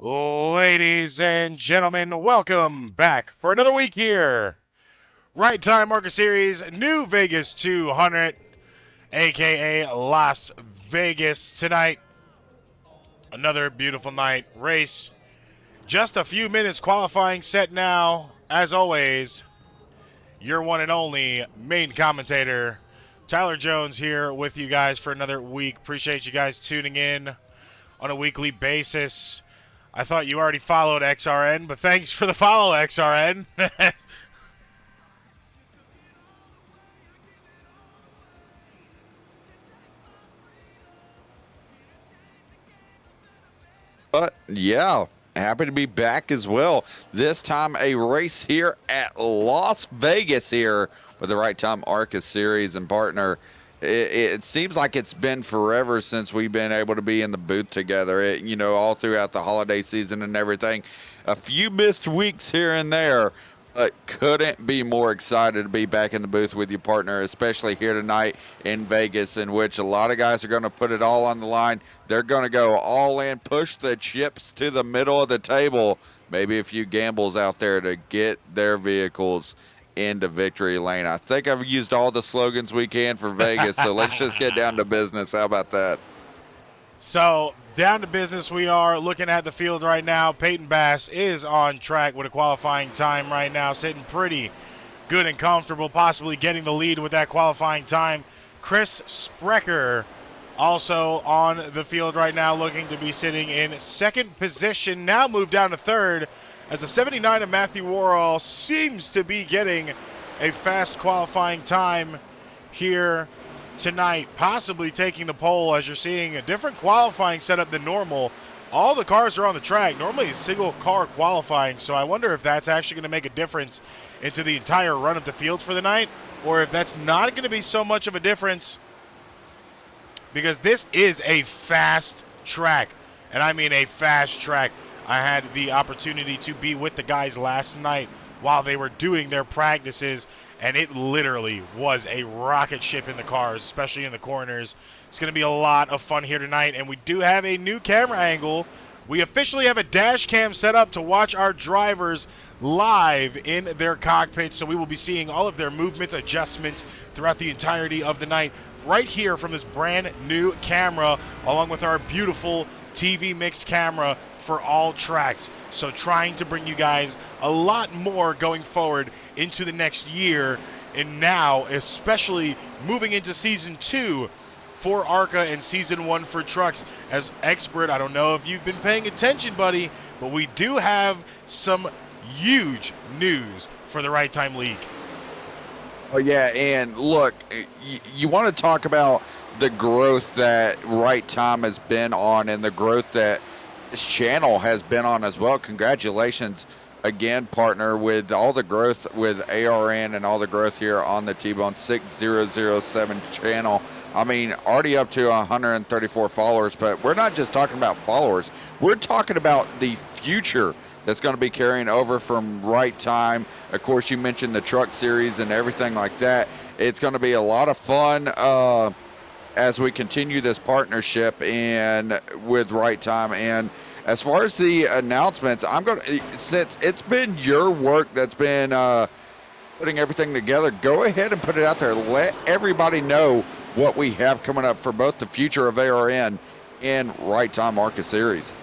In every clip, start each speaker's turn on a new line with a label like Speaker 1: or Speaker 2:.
Speaker 1: Ladies and gentlemen, welcome back for another week here. Right Time Market Series, New Vegas 200, aka Las Vegas tonight. Another beautiful night race. Just a few minutes qualifying set now. As always, your one and only main commentator, Tyler Jones, here with you guys for another week. Appreciate you guys tuning in on a weekly basis. I thought you already followed XRN, but thanks for the follow, XRN.
Speaker 2: But yeah, happy to be back as well. This time a race here at Las Vegas here with the Right Time ARCA series and partner. It seems like it's been forever since we've been able to be in the booth together. All throughout the holiday season and everything. A few missed weeks here and there, but couldn't be more excited to be back in the booth with your partner, especially here tonight in Vegas, in which a lot of guys are going to put it all on the line. They're going to go all in, push the chips to the middle of the table. Maybe a few gambles out there to get their vehicles into victory lane. I think I've used all the slogans we can for Vegas, so let's just get down to business. How about that?
Speaker 1: So, down to business we are. Looking at the field right now, Peyton Bass is on track with a qualifying time right now, sitting pretty good and comfortable, possibly getting the lead with that qualifying time. Chris Sprecher also on the field right now, looking to be sitting in second position, now moved down to third, as the 79 of Matthew Worrell seems to be getting a fast qualifying time here tonight, possibly taking the pole, as you're seeing a different qualifying setup than normal. All the cars are on the track. Normally it's single car qualifying, so I wonder if that's actually going to make a difference into the entire run of the fields for the night, or if that's not going to be so much of a difference, because this is a fast track, and I mean a fast track. I had the opportunity to be with the guys last night while they were doing their practices, and it literally was a rocket ship in the cars, especially in the corners. It's going to be a lot of fun here tonight, and we do have a new camera angle. We officially have a dash cam set up to watch our drivers live in their cockpits, so we will be seeing all of their movements, adjustments throughout the entirety of the night right here from this brand new camera, along with our beautiful TV mix camera for all tracks. So trying to bring you guys a lot more going forward into the next year, and now especially moving into season 2 for ARCA and season 1 for trucks. As expert, I don't know if you've been paying attention, buddy, but we do have some huge news for the Right Time League.
Speaker 2: Oh, yeah, and look, you want to talk about the growth that Right Time has been on and the growth that this channel has been on as well. Congratulations again, partner, with all the growth with ARN and all the growth here on the T-Bone 6007 channel. I mean, already up to 134 followers, but we're not just talking about followers. We're talking about the future that's going to be carrying over from Right Time. Of course, you mentioned the truck series and everything like that. It's going to be a lot of fun as we continue this partnership and with Right Time. And as far as the announcements, since it's been your work that's been putting everything together, go ahead and put it out there. Let everybody know what we have coming up for both the future of ARN and Right Time ARCA series.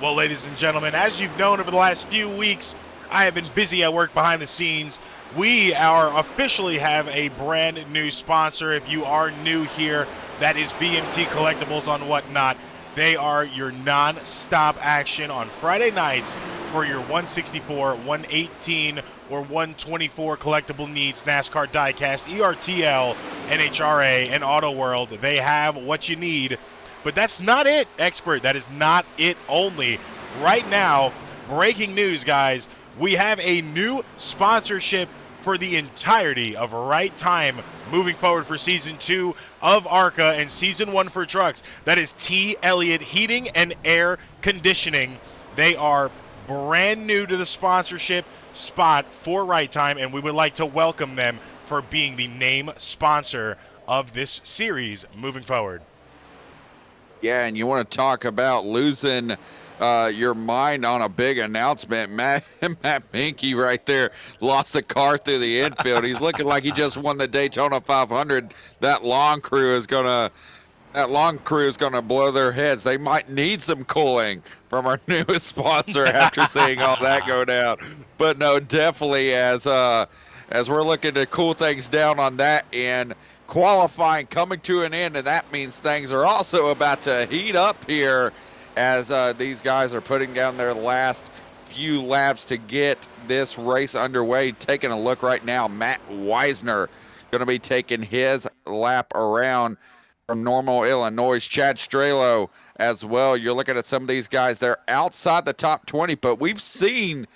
Speaker 1: Well, ladies and gentlemen, as you've known over the last few weeks, I have been busy at work behind the scenes. We are officially have a brand new sponsor. If you are new here, that is VMT Collectibles on Whatnot. They are your non-stop action on Friday nights for your 164, 118, or 124 collectible needs, NASCAR Diecast, ERTL, NHRA, and Auto World. They have what you need. But that's not it, expert. That is not it only. Right now, breaking news, guys, we have a new sponsorship for the entirety of Right Time moving forward for Season 2 of ARCA and Season 1 for trucks. That is T. Elliott Heating and Air Conditioning. They are brand new to the sponsorship spot for Right Time, and we would like to welcome them for being the name sponsor of this series moving forward.
Speaker 2: Yeah, and you want to talk about losing your mind on a big announcement. Matt Binky right there lost the car through the infield. He's looking like he just won the Daytona 500. That long crew is gonna blow their heads. They might need some cooling from our newest sponsor after seeing all that go down. But no, definitely as we're looking to cool things down on that end, qualifying coming to an end, and that means things are also about to heat up here as these guys are putting down their last few laps to get this race underway. Taking a look right now, Matt Weisner going to be taking his lap around from Normal, Illinois. Chad Strelo as well. You're looking at some of these guys, they're outside the top 20, but we've seen,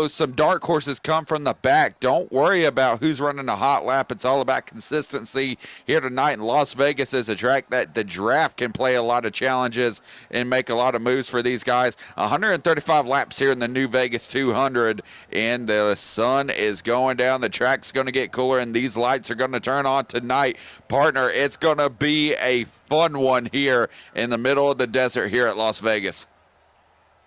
Speaker 2: some dark horses come from the back. Don't worry about who's running a hot lap. It's all about consistency here tonight. In Las Vegas is a track that the draft can play a lot of challenges and make a lot of moves for these guys. 135 laps here in the new Vegas 200, and the sun is going down. The track's going to get cooler, and these lights are going to turn on tonight. Partner, it's going to be a fun one here in the middle of the desert here at Las Vegas.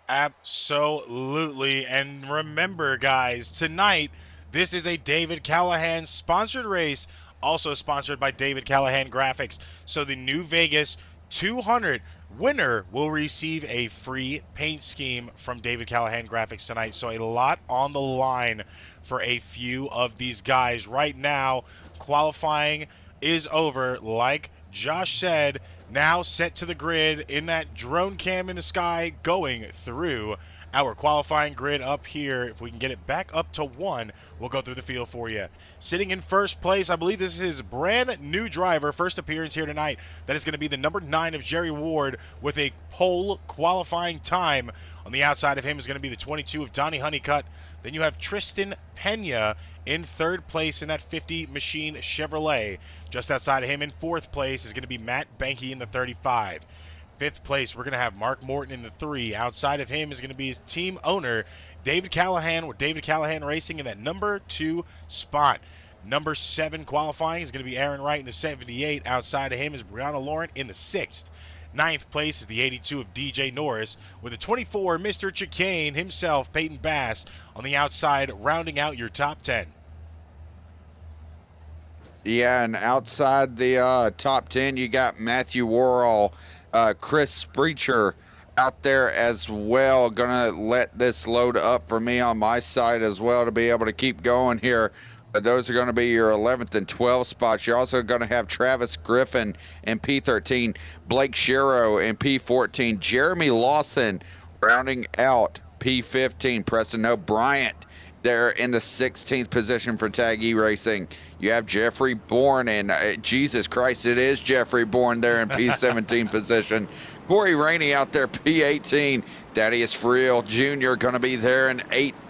Speaker 1: Absolutely. And remember, guys, tonight, this is a David Callahan sponsored race, also sponsored by David Callahan Graphics. So the New Vegas 200 winner will receive a free paint scheme from David Callahan Graphics tonight. So a lot on the line for a few of these guys. Right now, qualifying is over. Like Josh said, now set to the grid in that drone cam in the sky, going through our qualifying grid up here. If we can get it back up to 1, we'll go through the field for you. Sitting in first place, I believe this is his brand new driver, first appearance here tonight. That is going to be the number 9 of Jerry Ward with a pole qualifying time. On the outside of him is going to be the 22 of Donnie Honeycutt. Then you have Tristan Pena in third place in that 50 Machine Chevrolet. Just outside of him in fourth place is going to be Matt Banky in the 35. Fifth place, we're going to have Mark Morton in the 3. Outside of him is going to be his team owner, David Callahan, with David Callahan Racing in that number 2 spot. Number 7 qualifying is going to be Aaron Wright in the 78. Outside of him is Brianna Laurent in the 6th. Ninth place is the 82 of DJ Norris, with the 24, Mr. Chicane himself, Peyton Bass, on the outside, rounding out your top 10.
Speaker 2: Yeah, and outside the top 10, you got Matthew Worrell, Chris Spreacher out there as well. Gonna let this load up for me on my side as well to be able to keep going here. But those are going to be your 11th and 12th spots. You're also going to have Travis Griffin in P13, Blake Sherrow in P14, Jeremy Lawson rounding out P15, Preston O'Brien there in the 16th position for Tag E Racing. You have Jeffrey Bourne, and Jesus Christ, it is Jeffrey Bourne there in P17 position. Corey Rainey out there, P18. Thaddeus Friel Jr. going to be there in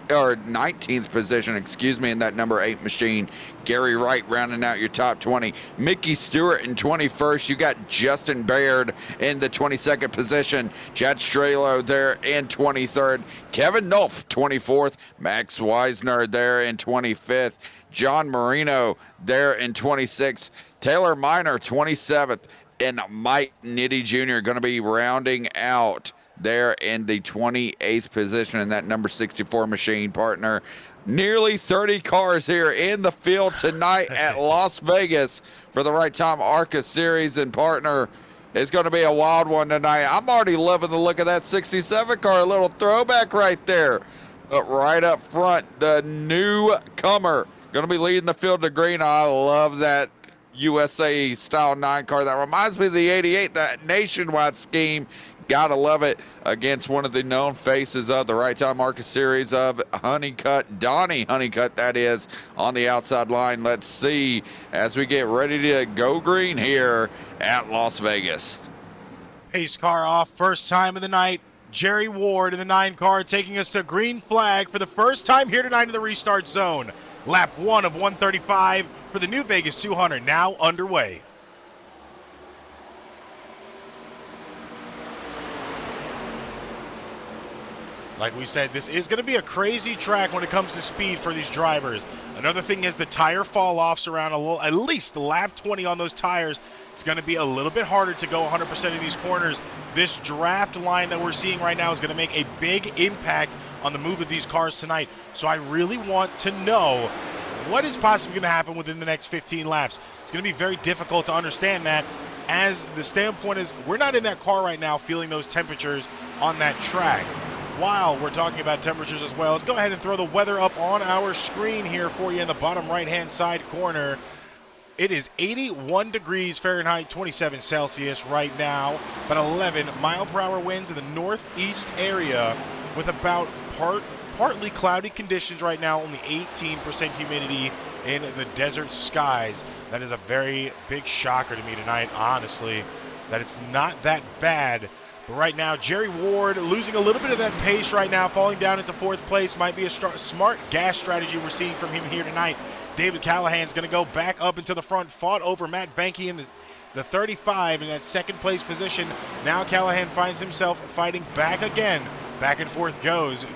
Speaker 2: 19th position, in that number 8 machine. Gary Wright rounding out your top 20. Mickey Stewart in 21st. You got Justin Baird in the 22nd position. Chad Strelo there in 23rd. Kevin Nolf, 24th. Max Weisner there in 25th. John Marino there in 26th. Taylor Miner, 27th. And Mike Nitti Jr. going to be rounding out there in the 28th position in that number 64 machine. Partner, nearly 30 cars here in the field tonight at Las Vegas for the Right Time ARCA Series. And partner, it's going to be a wild one tonight. I'm already loving the look of that 67 car, a little throwback right there. But right up front, the newcomer going to be leading the field to green. I love that USA Style 9 car. That reminds me of the 88, that nationwide scheme. Gotta love it against one of the known faces of the Right Time ARCA Series of Honeycutt, Donnie Honeycutt, that is, on the outside line. Let's see as we get ready to go green here at Las Vegas.
Speaker 1: Pace car off, first time of the night. Jerry Ward in the 9 car taking us to green flag for the first time here tonight in the restart zone. Lap 1 of 135 for the New Vegas 200 now underway. Like we said, this is going to be a crazy track when it comes to speed for these drivers. Another thing is the tire fall-offs around at least lap 20 on those tires. It's going to be a little bit harder to go 100% in these corners. This draft line that we're seeing right now is going to make a big impact on the move of these cars tonight. So I really want to know what is possibly going to happen within the next 15 laps. It's going to be very difficult to understand that, as the standpoint is we're not in that car right now feeling those temperatures on that track. While we're talking about temperatures as well, let's go ahead and throw the weather up on our screen here for you in the bottom right-hand side corner. It is 81 degrees Fahrenheit, 27 Celsius right now, but 11 mile-per-hour winds in the northeast area with about partly cloudy conditions right now, only 18% humidity in the desert skies. That is a very big shocker to me tonight, honestly, that it's not that bad. But right now, Jerry Ward losing a little bit of that pace right now, falling down into 4th place. Might be a smart gas strategy we're seeing from him here tonight. David Callahan's going to go back up into the front, fought over Matt Benke in the 35 in that 2nd place position. Now Callahan finds himself fighting back again. Back and forth goes.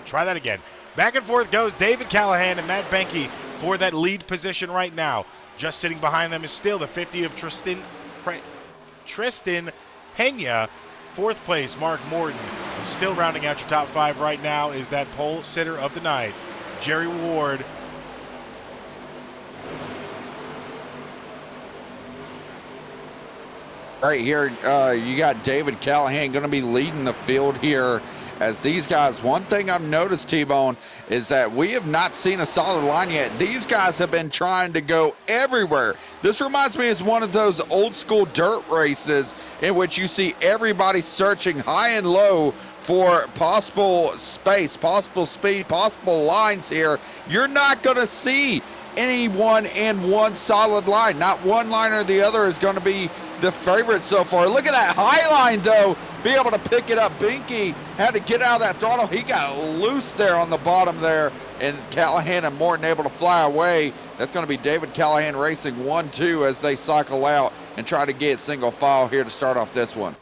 Speaker 1: Try that again. Back and forth goes David Callahan and Matt Benke for that lead position right now. Just sitting behind them is still the 50 of Tristan Pena. 4th place, Mark Morton. And still rounding out your top 5 right now is that pole sitter of the night, Jerry Ward.
Speaker 2: Right here, you got David Callahan going to be leading the field here. As these guys, one thing I've noticed, T-Bone, is that we have not seen a solid line yet. These guys have been trying to go everywhere. This reminds me of one of those old school dirt races in which you see everybody searching high and low for possible space, possible speed, possible lines here. You're not going to see anyone in one solid line. Not one line or the other is going to be the favorite so far. Look at that high line, though. Be able to pick it up. Benke had to get out of that throttle. He got loose there on the bottom there, and Callahan and Morton able to fly away. That's going to be David Callahan racing 1-2 as they cycle out and try to get single file here to start off this one.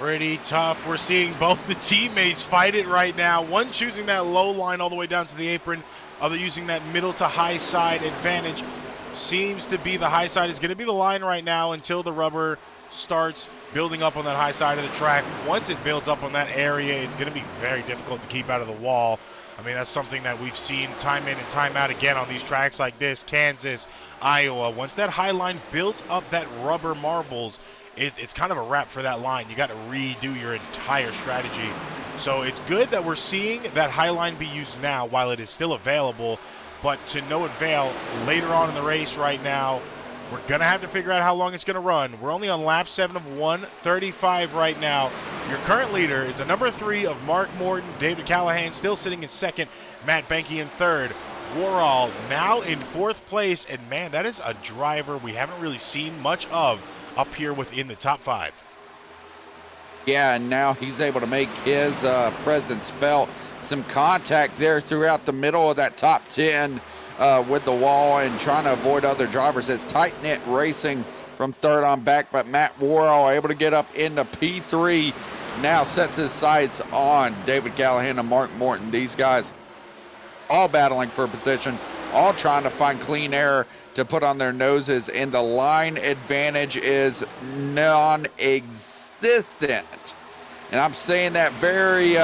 Speaker 1: Pretty tough. We're seeing both the teammates fight it right now. One choosing that low line all the way down to the apron, other using that middle to high side advantage. Seems to be the high side is going to be the line right now until the rubber starts building up on that high side of the track. Once it builds up on that area, it's going to be very difficult to keep out of the wall. I mean, that's something that we've seen time in and time out again on these tracks like this, Kansas, Iowa. Once that high line builds up that rubber marbles, it's kind of a wrap for that line. You got to redo your entire strategy. So it's good that we're seeing that high line be used now while it is still available, but to no avail later on in the race right now. We're going to have to figure out how long it's going to run. We're only on lap 7 of 1:35 right now. Your current leader is the number 3 of Mark Morton. David Callahan still sitting in 2nd. Matt Benke in 3rd. Warhol now in 4th place. And, man, that is a driver we haven't really seen much of up here within the top 5.
Speaker 2: Yeah, and now he's able to make his presence felt. Some contact there throughout the middle of that top 10 with the wall and trying to avoid other drivers. It's tight-knit racing from 3rd on back, but Matt Worrell able to get up into P3. Now sets his sights on David Callahan and Mark Morton. These guys all battling for position, all trying to find clean air to put on their noses, and the line advantage is non-existent. And I'm saying that very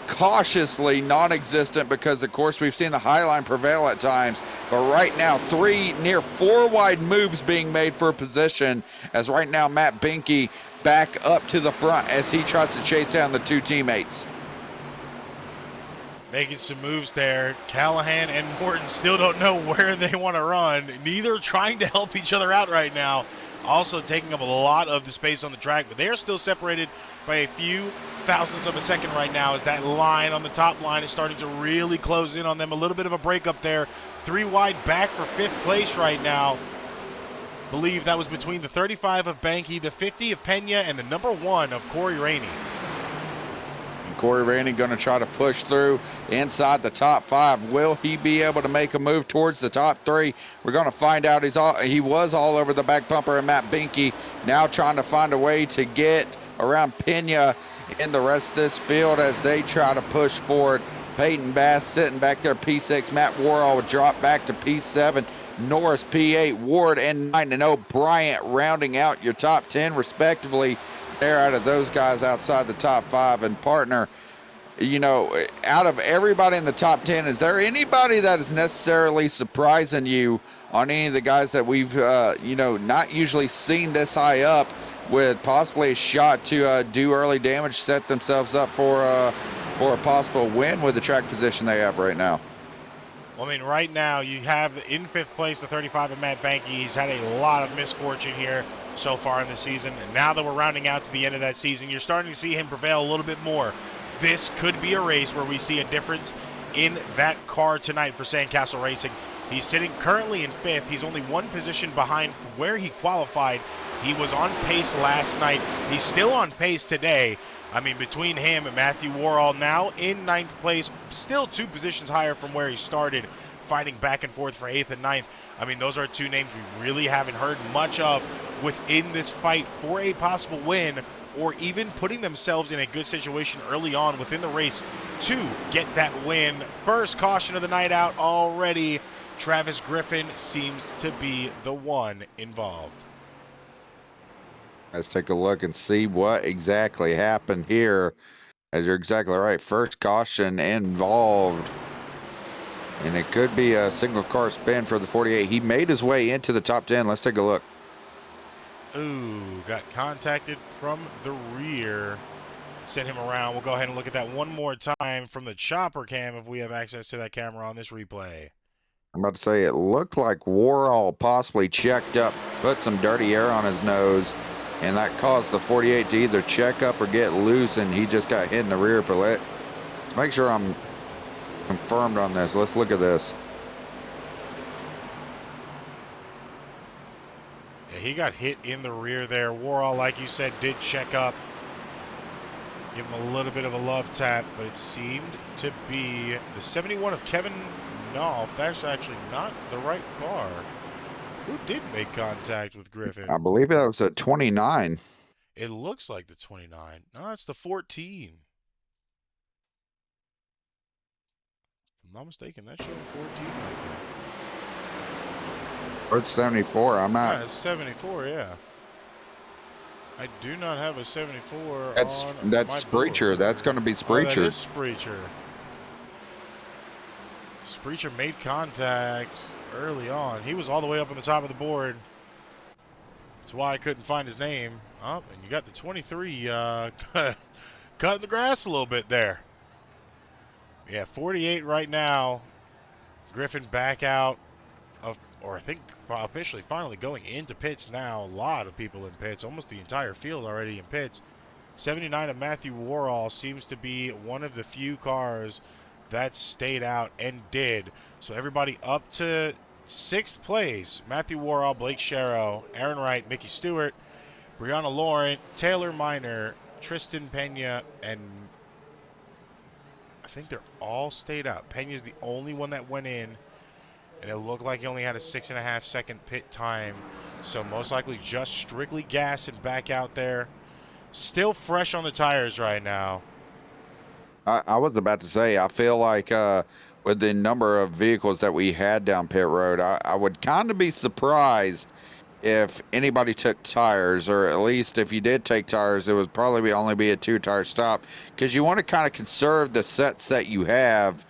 Speaker 2: cautiously non-existent because, of course, we've seen the high line prevail at times. But right now, 3 near 4 wide moves being made for position, as right now Matt Benke back up to the front as he tries to chase down the 2 teammates.
Speaker 1: Making some moves there. Callahan and Morton still don't know where they want to run. Neither trying to help each other out right now. Also taking up a lot of the space on the track, but they are still separated by a few thousandths of a second right now as that line on the top line is starting to really close in on them. A little bit of a breakup there. 3 wide back for 5th place right now. Believe that was between the 35 of Benke, the 50 of Pena, and the number 1 of Corey Rainey.
Speaker 2: Corey Rainey going to try to push through inside the top 5. Will he be able to make a move towards the top 3? We're going to find out. He was all over the back bumper, and Matt Benke now trying to find a way to get around Pena in the rest of this field as they try to push forward. Peyton Bass sitting back there, P6. Matt Worrell would drop back to P7. Norris, P8. Ward, N9. And Bryant rounding out your top 10, respectively. There out of those guys outside the top 5. And partner, you know, out of everybody in the top 10, is there anybody that is necessarily surprising you on any of the guys that we've, you know, not usually seen this high up with possibly a shot to do early damage, set themselves up for a possible win with the track position they have right now?
Speaker 1: Well, I mean, right now you have in 5th place the 35 of Matt Banky. He's had a lot of misfortune here so far in the season, and now that we're rounding out to the end of that season, you're starting to see him prevail a little bit more. This could be a race where we see a difference in that car tonight for Sandcastle Racing. He's sitting currently in 5th. He's only one position behind where he qualified. He was on pace last night. He's still on pace today. I mean, between him and Matthew Worrell now in 9th place, still 2 positions higher from where he started, fighting back and forth for 8th and 9th. I mean, those are 2 names we really haven't heard much of within this fight for a possible win, or even putting themselves in a good situation early on within the race to get that win. First caution of the night out already. Travis Griffin seems to be the one involved.
Speaker 2: Let's take a look and see what exactly happened here. As you're exactly right, first caution involved. And it could be a single car spin for the 48. He made his way into the top 10. Let's take a look.
Speaker 1: Ooh, got contacted from the rear. Sent him around. We'll go ahead and look at that one more time from the chopper cam if we have access to that camera on this replay.
Speaker 2: I'm about to say it looked like Worrell possibly checked up, put some dirty air on his nose, and that caused the 48 to either check up or get loose, and he just got hit in the rear. But let's make sure I'm confirmed on this. Let's look at this.
Speaker 1: Yeah, he got hit in the rear there. Worrell, like you said, did check up. Give him a little bit of a love tap, but it seemed to be the 71 of Kevin Knopf. That's actually not the right car. Who did make contact with Griffin?
Speaker 2: I believe that was a 29.
Speaker 1: It looks like the 29. No, it's the 14. If I'm not mistaken, that's showing 14 right there.
Speaker 2: Or it's 74. I'm not.
Speaker 1: Yeah, it's 74, yeah. I do not have a 74
Speaker 2: That's
Speaker 1: on
Speaker 2: Spreacher.
Speaker 1: board.
Speaker 2: That's going to be Spreacher.
Speaker 1: Oh, that is Spreacher. Spreacher made contact early on. He was all the way up on the top of the board. That's why I couldn't find his name. Oh, and you got the 23 cutting the grass a little bit there. Yeah, 48 right now. Griffin back out of, or I think officially finally going into pits now. A lot of people in pits, almost the entire field already in pits. 79 of Matthew Worrell seems to be one of the few cars that stayed out and did. So everybody up to 6th place. Matthew Worrell, Blake Sharrow, Aaron Wright, Mickey Stewart, Brianna Laurent, Taylor Miner, Tristan Pena, and I think they're all stayed out. Pena's the only one that went in, and it looked like he only had a 6.5 second pit time. So most likely just strictly gas and back out there. Still fresh on the tires right now.
Speaker 2: I was about to say, I feel like with the number of vehicles that we had down pit road, I would kind of be surprised if anybody took tires, or at least if you did take tires, it would probably only be a 2-tire stop, because you want to kind of conserve the sets that you have.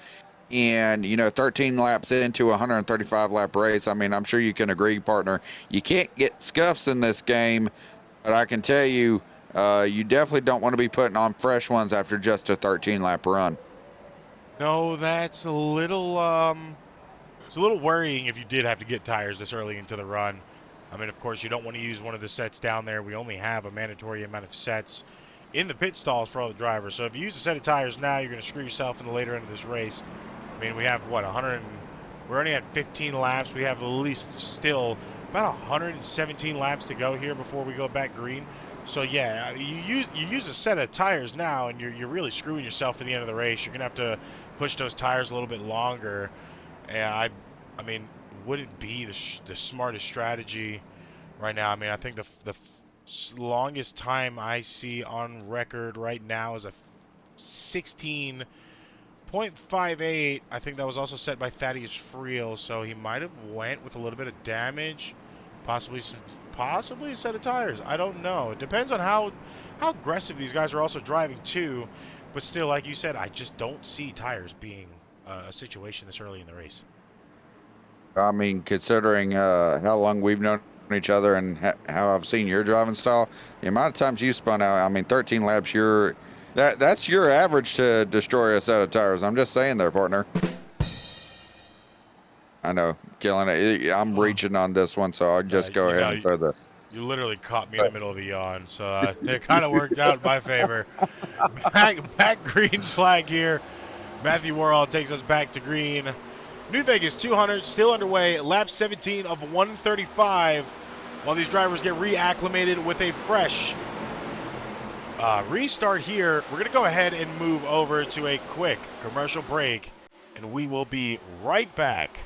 Speaker 2: And, you know, 13 laps into a 135 lap race, I mean, I'm sure you can agree, partner, you can't get scuffs in this game, but I can tell you, you definitely don't want to be putting on fresh ones after just a 13 lap run.
Speaker 1: No, that's a little it's a little worrying if you did have to get tires this early into the run. I mean, of course, you don't want to use one of the sets down there. We only have a mandatory amount of sets in the pit stalls for all the drivers. So if you use a set of tires now, you're going to screw yourself in the later end of this race. I mean, we have, what, we're only at 15 laps. We have at least still about 117 laps to go here before we go back green. So, yeah, you use a set of tires now, and you're really screwing yourself in the end of the race. You're going to have to push those tires a little bit longer. And, I mean, wouldn't be the smartest strategy right now. I mean, I think the longest time I see on record right now is a 16 .58, I think that was also set by Thaddeus Friel, so he might have went with a little bit of damage, possibly a set of tires. I don't know. It depends on how aggressive these guys are also driving too, but still, like you said, I just don't see tires being a situation this early in the race.
Speaker 2: I mean, considering how long we've known each other and how I've seen your driving style, the amount of times you spun out, I mean, 13 laps, that's your average to destroy a set of tires. I'm just saying there, partner. I know, killing it. I'm reaching on this one, so I'll just go ahead and throw the...
Speaker 1: You literally caught me in the middle of a yawn, so it kind of worked out in my favor. Back green flag here. Matthew Warhol takes us back to green. New Vegas 200 still underway. Lap 17 of 135 while these drivers get reacclimated with a fresh restart here. We're going to go ahead and move over to a quick commercial break, and we will be right back.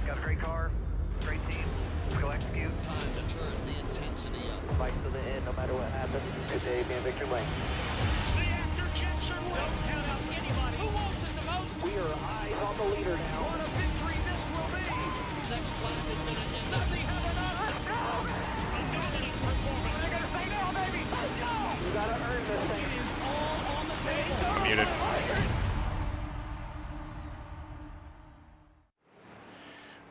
Speaker 3: Got a great car, great team. Go execute.
Speaker 4: Time to turn the intensity up.
Speaker 3: Fight to the end, no matter what happens. Good day, being Victor Lane.
Speaker 4: The after jets are don't count out anybody. Who wants it the most?
Speaker 3: We are eyes on the leader now.
Speaker 4: What a victory this will be. Next flag is going to end. Does he have enough? Let's go! A dominant performance. They're going to say no, baby. Let's go!
Speaker 3: You gotta earn this thing.
Speaker 4: It is all on the table.
Speaker 1: Muted.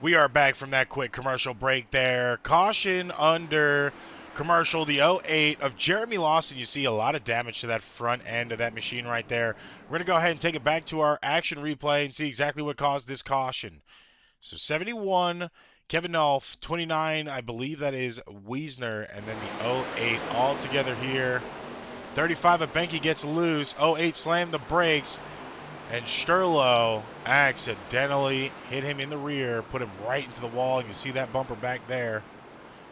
Speaker 1: We are back from that quick commercial break there. Caution under commercial, the 08 of Jeremy Lawson. You see a lot of damage to that front end of that machine right there. We're going to go ahead and take it back to our action replay and see exactly what caused this caution. So 71, Kevin Nolf, 29, I believe that is Wiesner, and then the 08 all together here. 35 of Benke gets loose. 08 slammed the brakes. And Sturlo accidentally hit him in the rear, put him right into the wall. You can see that bumper back there.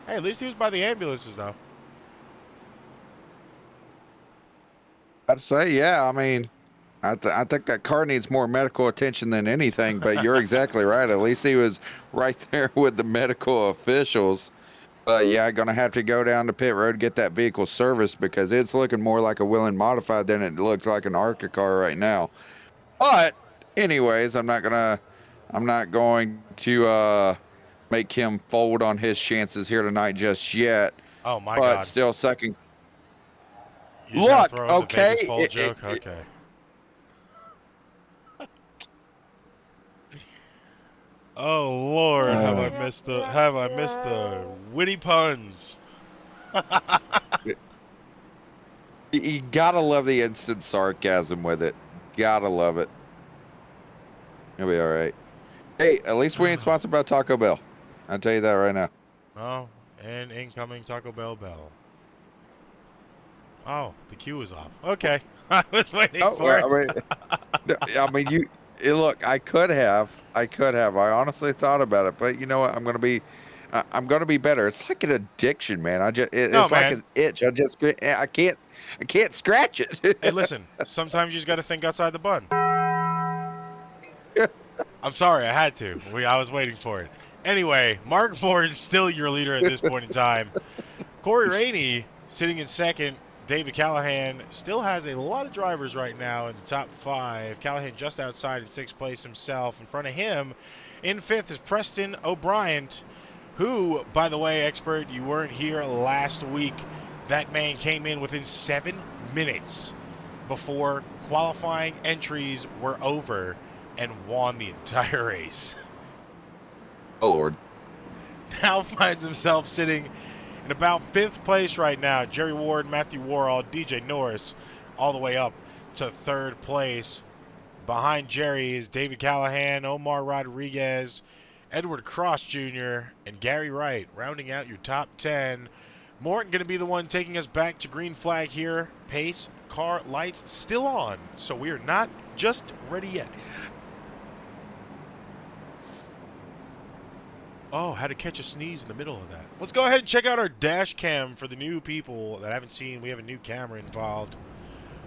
Speaker 1: Hey, at least he was by the ambulances, though.
Speaker 2: I'd say, yeah. I mean, I think that car needs more medical attention than anything, but you're exactly right. At least he was right there with the medical officials. But yeah, gonna have to go down to pit road, get that vehicle serviced because it's looking more like a Willen modified than it looks like an ARCA car right now. But anyways, I'm not going to make him fold on his chances here tonight just yet.
Speaker 1: Oh my
Speaker 2: But
Speaker 1: God!
Speaker 2: still second.
Speaker 1: You trying to
Speaker 2: Look,
Speaker 1: throw in the
Speaker 2: okay,
Speaker 1: Vegas fold joke? Okay. Oh Lord, have I missed the witty puns?
Speaker 2: You gotta love the instant sarcasm with it. Gotta love it. You'll be all right. Hey, at least we ain't sponsored by Taco Bell. I'll tell you that right now.
Speaker 1: Oh, and incoming Taco Bell bell. Oh, the queue is off. Okay, I was waiting for it.
Speaker 2: I mean, look. I could have. I honestly thought about it, but you know what? I'm gonna be better. It's like an addiction, man. It's like an itch. I can't scratch it.
Speaker 1: Hey, listen. Sometimes you just got to think outside the bun. I'm sorry, I had to. I was waiting for it. Anyway, Mark Morton still your leader at this point in time. Corey Rainey sitting in second. David Callahan still has a lot of drivers right now in the top 5. Callahan just outside in 6th place himself. In front of him, in 5th is Preston O'Brien, who, by the way, Expert, you weren't here last week. That man came in within 7 minutes before qualifying entries were over and won the entire race.
Speaker 2: Oh, Lord.
Speaker 1: Now finds himself sitting in about 5th place right now. Jerry Ward, Matthew Worrell, DJ Norris, all the way up to 3rd place. Behind Jerry is David Callahan, Omar Rodriguez, Edward Cross Jr., and Gary Wright, rounding out your top 10. Morton going to be the one taking us back to green flag here. Pace, car, lights still on, so we are not just ready yet. Oh, had to catch a sneeze in the middle of that. Let's go ahead and check out our dash cam for the new people that haven't seen. We have a new camera involved.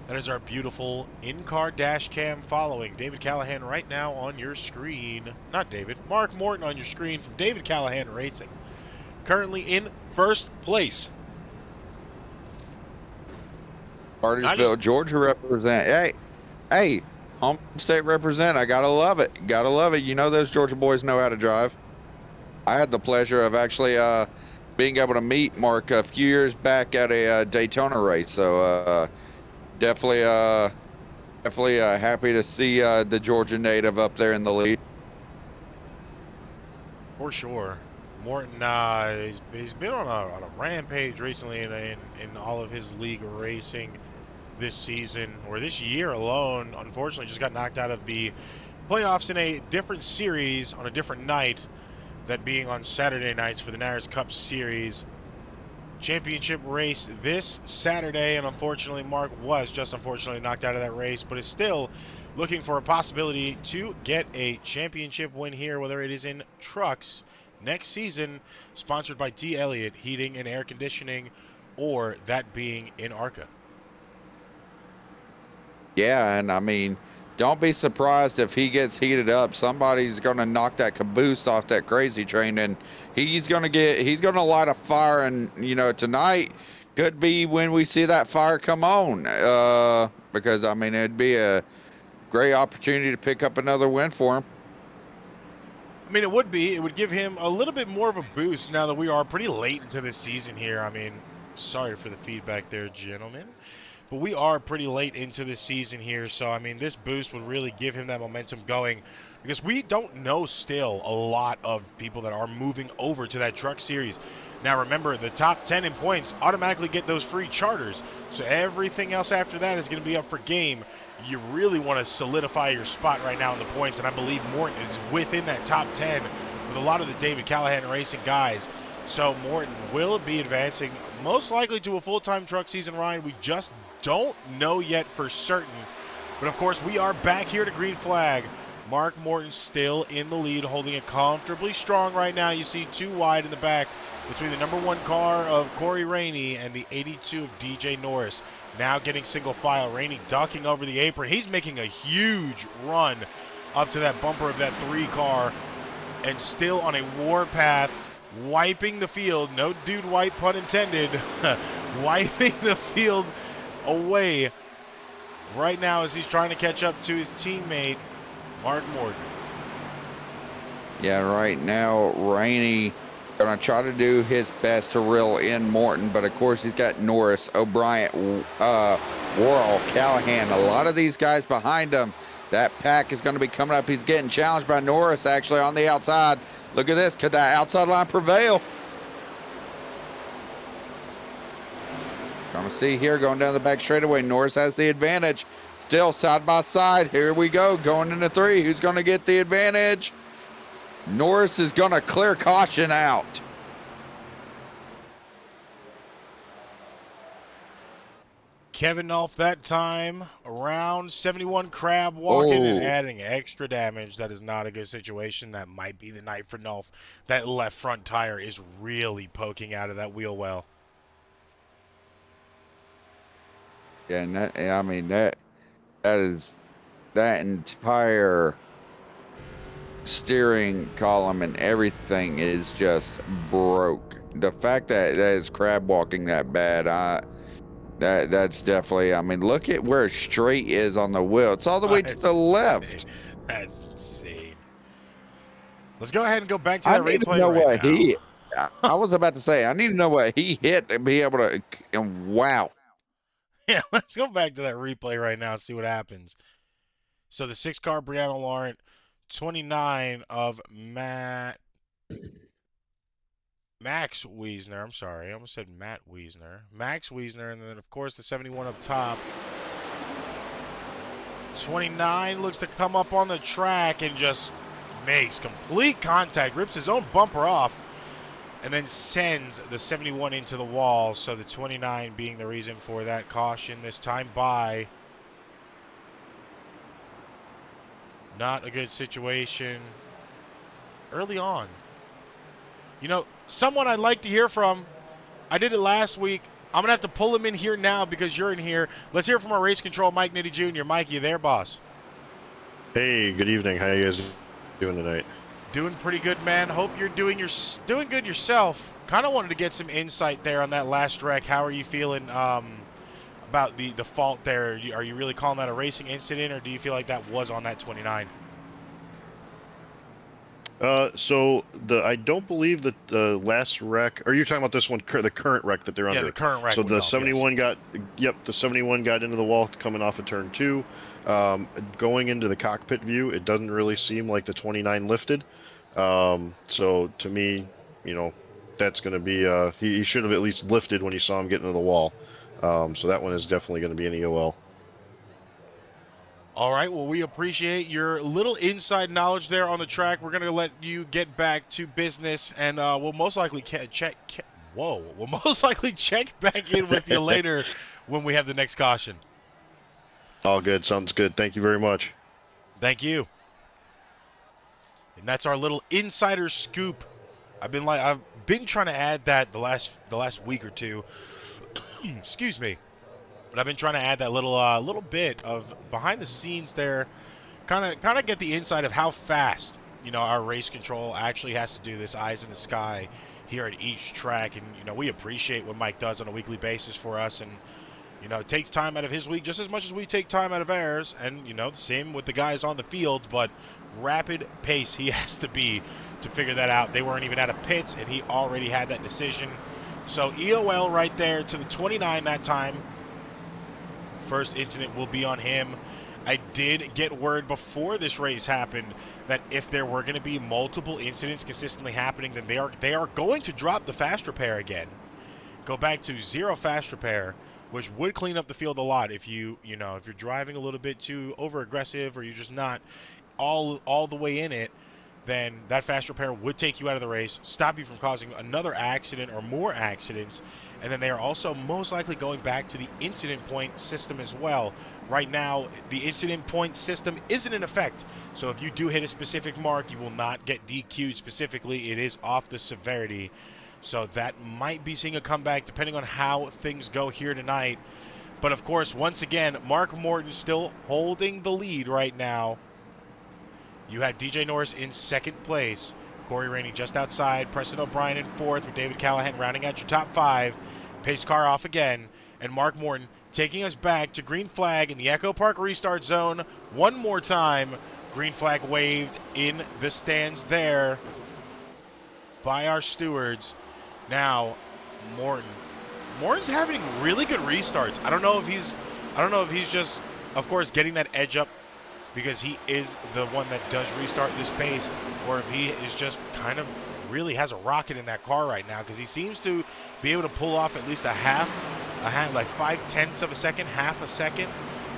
Speaker 1: That is our beautiful in-car dash cam following David Callahan right now on your screen. Not David, Mark Morton on your screen from David Callahan Racing. Currently in 1st place.
Speaker 2: Cartersville, Georgia represent. Hey, home state represent. I gotta love it. Gotta love it. You know those Georgia boys know how to drive. I had the pleasure of actually being able to meet Mark a few years back at a Daytona race. So definitely happy to see the Georgia native up there in the lead.
Speaker 1: For sure. Morton, he's been on a rampage recently in all of his league racing this season, or this year alone. Unfortunately, just got knocked out of the playoffs in a different series on a different night, that being on Saturday nights for the NARS Cup Series championship race this Saturday. And unfortunately, Mark was just unfortunately knocked out of that race, but is still looking for a possibility to get a championship win here, whether it is in trucks next season, sponsored by D. Elliott Heating and Air Conditioning, or that being in ARCA.
Speaker 2: Yeah, and I mean, don't be surprised if he gets heated up. Somebody's going to knock that caboose off that crazy train, and he's going to light a fire. And, you know, tonight could be when we see that fire come on, because, I mean, it'd be a great opportunity to pick up another win for him.
Speaker 1: I mean, it would be. It would give him a little bit more of a boost now that we are pretty late into this season here. I mean, sorry for the feedback there, gentlemen. But we are pretty late into the season here, so, I mean, this boost would really give him that momentum going, because we don't know still a lot of people that are moving over to that truck series. Now, remember, the top 10 in points automatically get those free charters, so everything else after that is going to be up for game. You really want to solidify your spot right now in the points, and I believe Morton is within that top 10 with a lot of the David Callahan Racing guys. So Morton will be advancing most likely to a full-time truck season, Ryan. We just don't know yet for certain. But, of course, we are back here to green flag. Mark Morton still in the lead, holding it comfortably strong right now. You see 2 wide in the back between the number 1 car of Corey Rainey and the 82 of DJ Norris. Now getting single file. Rainey ducking over the apron. He's making a huge run up to that bumper of that 3 car, and still on a warpath wiping the field. No dude wipe, pun intended. Wiping the field away right now as he's trying to catch up to his teammate, Mark Morton.
Speaker 2: Yeah, right now, Rainey going to try to do his best to reel in Morton, but of course he's got Norris, O'Brien, Worrell, Callahan, a lot of these guys behind him. That pack is going to be coming up. He's getting challenged by Norris actually on the outside. Look at this. Could that outside line prevail? Going to see here going down the back straightaway. Norris has the advantage. Still side by side. Here we go. Going into 3. Who's going to get the advantage? Norris is going to clear caution out.
Speaker 1: Kevin Nolf that time around 71 crab walking and adding extra damage. That is not a good situation. That might be the night for Nolf. That left front tire is really poking out of that wheel well.
Speaker 2: Yeah, and that, I mean, that entire steering column and everything is just broke. The fact that is crab walking that bad, that's definitely, I mean, look at where straight is on the wheel. It's all the way to the left.
Speaker 1: Insane. That's insane. Let's go ahead and go back to that replay now.
Speaker 2: I was about to say, I need to know what he hit to be able to, and wow.
Speaker 1: Yeah, let's go back to that replay right now and see what happens. So the 6-car Brianna Laurent, 29 of Max Wiesner. I'm sorry, I almost said Matt Wiesner. Max Wiesner, and then of course the 71 up top. 29 looks to come up on the track and just makes complete contact, rips his own bumper off, and then sends the 71 into the wall. So the 29 being the reason for that caution this time by. Not a good situation early on. You know, someone I'd like to hear from. I did it last week. I'm going to have to pull him in here now because you're in here. Let's hear from our race control, Mike Nitti Jr. Mike, you there, boss?
Speaker 5: Hey, good evening. How you guys doing tonight?
Speaker 1: Doing pretty good, man. Hope you're doing good yourself. Kind of wanted to get some insight there on that last wreck. How are you feeling about the fault there? Are you really calling that a racing incident, or do you feel like that was on that 29?
Speaker 5: So I don't believe that the last wreck. Are you talking about this one, the current wreck that they're under?
Speaker 1: Yeah, the current wreck.
Speaker 5: So the 71 got, the 71 got into the wall coming off of turn 2. Going into the cockpit view, it doesn't really seem like the 29 lifted. So to me, you know, that's going to be, he should have at least lifted when he saw him get into the wall. So that one is definitely going to be an EOL.
Speaker 1: All right, well, we appreciate your little inside knowledge there on the track. We're going to let you get back to business, and we'll most likely check back in with you later when we have the next caution.
Speaker 5: All good. Sounds good. Thank you very much.
Speaker 1: Thank you. And that's our little insider scoop. I've been trying to add that the last week or two. Excuse me. But I've been trying to add that little bit of behind the scenes there, kind of get the insight of how fast, you know, our race control actually has to do this eyes in the sky here at each track. And, you know, we appreciate what Mike does on a weekly basis for us. And, you know, it takes time out of his week just as much as we take time out of ours. And, you know, the same with the guys on the field. But rapid pace he has to be to figure that out. They weren't even out of pits, and he already had that decision. So EOL right there to the 29 that time. First incident will be on him. I did get word before this race happened that if there were going to be multiple incidents consistently happening, then they are going to drop the fast repair again. Go back to 0 fast repair, which would clean up the field a lot if if you're driving a little bit too over aggressive or you're just not all the way in it. Then that fast repair would take you out of the race, stop you from causing another accident or more accidents, and then they are also most likely going back to the incident point system as well. Right now, the incident point system isn't in effect, so if you do hit a specific mark, you will not get DQ'd specifically. It is off the severity, so that might be seeing a comeback depending on how things go here tonight. But of course, once again, Mark Morton still holding the lead right now. You had DJ Norris in second place. Of Corey Rainey just outside. Preston O'Brien in fourth with David Callahan rounding out your top 5. Pace car off again. And Mark Morton taking us back to green flag in the Echo Park restart zone. One more time. Green flag waved in the stands there by our stewards. Now, Morton's having really good restarts. I don't know if he's just, of course, getting that edge up because he is the one that does restart this pace, or if he is just kind of really has a rocket in that car right now, because he seems to be able to pull off at least like 5/10 of a second, half a second,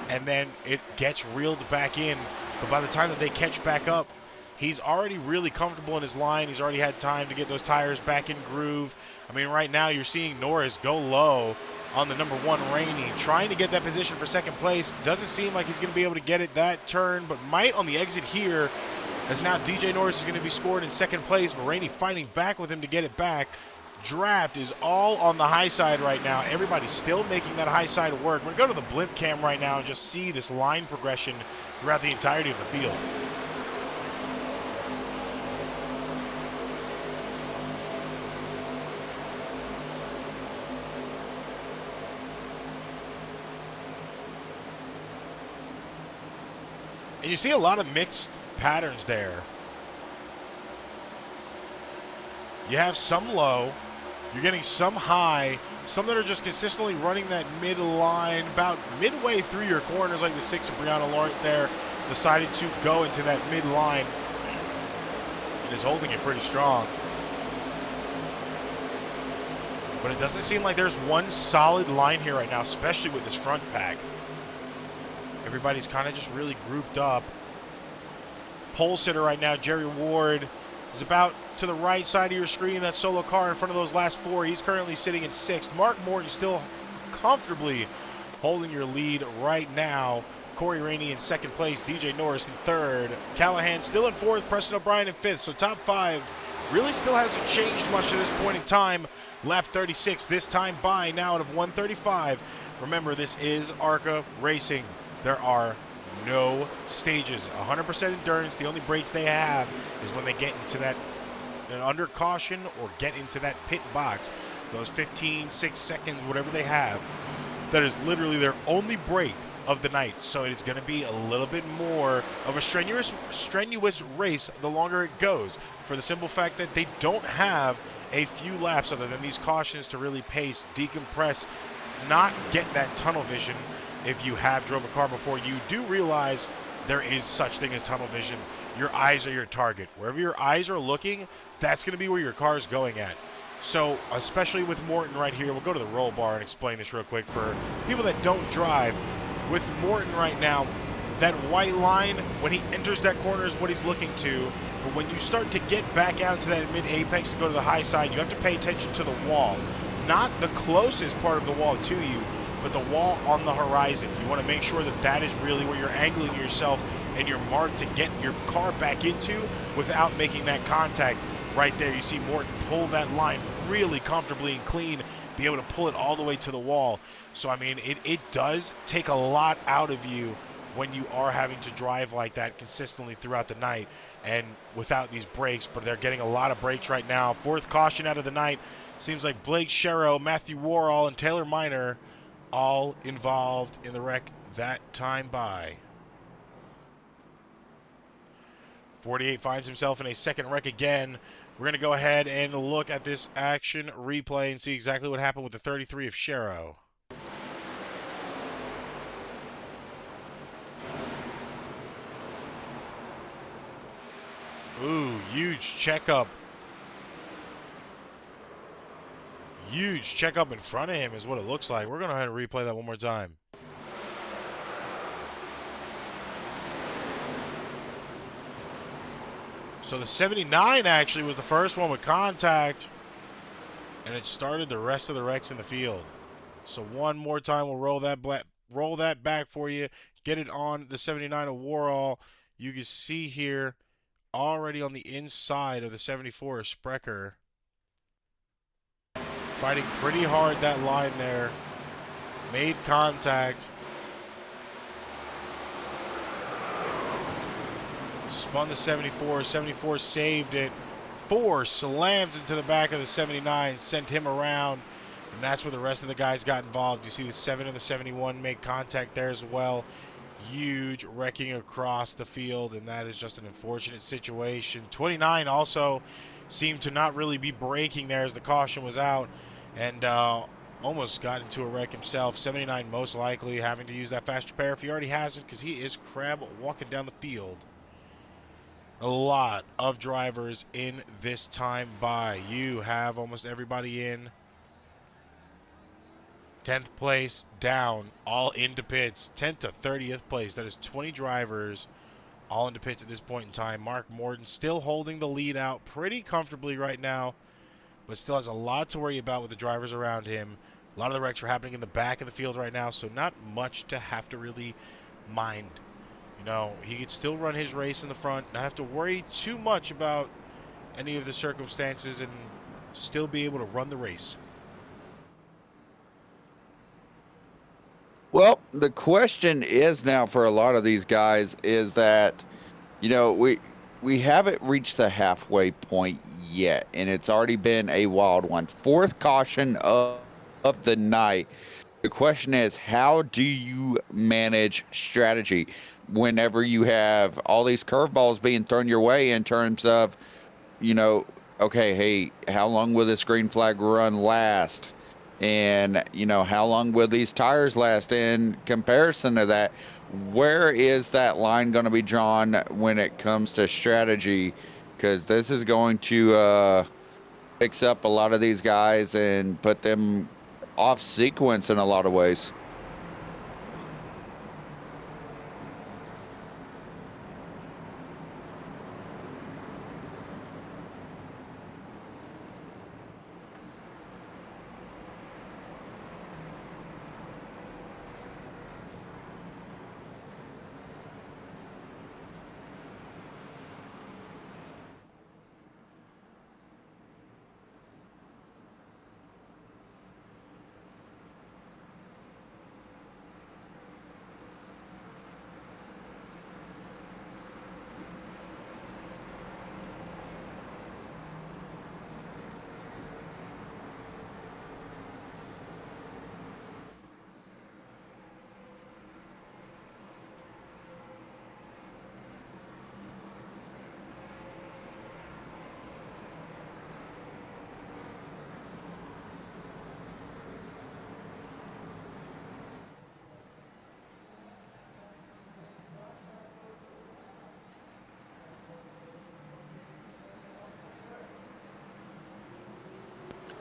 Speaker 1: and then it gets reeled back in. But by the time that they catch back up, he's already really comfortable in his line. He's already had time to get those tires back in groove. I mean, right now you're seeing Norris go low on the number 1 Rainey, trying to get that position for second place. Doesn't seem like he's going to be able to get it that turn, but might on the exit here, as now DJ Norris is going to be scored in second place, but Rainey fighting back with him to get it back. Draft is all on the high side right now. Everybody's still making that high side work. We're going to go to the blimp cam right now and just see this line progression throughout the entirety of the field. And you see a lot of mixed patterns there. You have some low, you're getting some high, some that are just consistently running that mid-line, about midway through your corners, like the 6 of Brianna Laurent there, decided to go into that mid-line and is holding it pretty strong. But it doesn't seem like there's one solid line here right now, especially with this front pack. Everybody's kind of just really grouped up. Pole sitter right now, Jerry Ward, is about to the right side of your screen, that solo car in front of those last 4. He's currently sitting in 6th. Mark Morton still comfortably holding your lead right now. Corey Rainey in 2nd place, DJ Norris in 3rd. Callahan still in 4th, Preston O'Brien in 5th. So top 5 really still hasn't changed much to this point in time. Lap 36 this time by now out of 135. Remember, this is ARCA Racing. There are no stages, 100% endurance. The only breaks they have is when they get into that under caution or get into that pit box. Those 15, 6 seconds, whatever they have, that is literally their only break of the night. So it's going to be a little bit more of a strenuous race the longer it goes, for the simple fact that they don't have a few laps other than these cautions to really pace, decompress, not get that tunnel vision. If you have drove a car before, you do realize there is such thing as tunnel vision. Your eyes are your target. Wherever your eyes are looking, that's going to be where your car is going at. So, especially with Morton right here, we'll go to the roll bar and explain this real quick for people that don't drive. With Morton right now, that white line, when he enters that corner, is what he's looking to. But when you start to get back out to that mid-apex to go to the high side, you have to pay attention to the wall. Not the closest part of the wall to you, but the wall on the horizon. You want to make sure that that is really where you're angling yourself and your mark to get your car back into without making that contact. Right there, you see Morton pull that line really comfortably and clean, be able to pull it all the way to the wall. So, I mean, it does take a lot out of you when you are having to drive like that consistently throughout the night and without these brakes, but they're getting a lot of brakes right now. 4th caution out of the night. Seems like Blake Sherrow, Matthew Worrell, and Taylor Miner all involved in the wreck that time by. 48 finds himself in a 2nd wreck again. We're going to go ahead and look at this action replay and see exactly what happened with the 33 of Sherrow. Ooh, huge checkup. Huge checkup in front of him is what it looks like. We're going to go ahead and replay that one more time. So the 79 actually was the first one with contact, and it started the rest of the wrecks in the field. So one more time, we'll roll that back for you. Get it on the 79 of Worrell. You can see here already on the inside of the 74 of Sprecher. Fighting pretty hard that line there. Made contact. Spun the 74. 74 saved it. 4 slams into the back of the 79, sent him around, and that's where the rest of the guys got involved. You see the 7 and the 71 make contact there as well. Huge wrecking across the field, and that is just an unfortunate situation. 29 also seemed to not really be braking there as the caution was out, and almost got into a wreck himself. 79 most likely having to use that fast repair if he already has it, because he is crab walking down the field. A lot of drivers in this time by. You have almost everybody in. 10th place down, all into pits. 10th to 30th place. That is 20 drivers all into pits at this point in time. Mark Morton still holding the lead out pretty comfortably right now, but still has a lot to worry about with the drivers around him. A lot of the wrecks are happening in the back of the field right now, so not much to have to really mind. You know, he could still run his race in the front, not have to worry too much about any of the circumstances, and still be able to run the race.
Speaker 2: Well, the question is now for a lot of these guys is that, you know, we haven't reached the halfway point yet, and it's already been a wild one. 4th caution of the night. The question is, how do you manage strategy whenever you have all these curveballs being thrown your way in terms of, you know, okay, hey, how long will this green flag run last? And, you know, how long will these tires last in comparison to that? Where is that line going to be drawn when it comes to strategy? Because this is going to fix up a lot of these guys and put them off sequence in a lot of ways.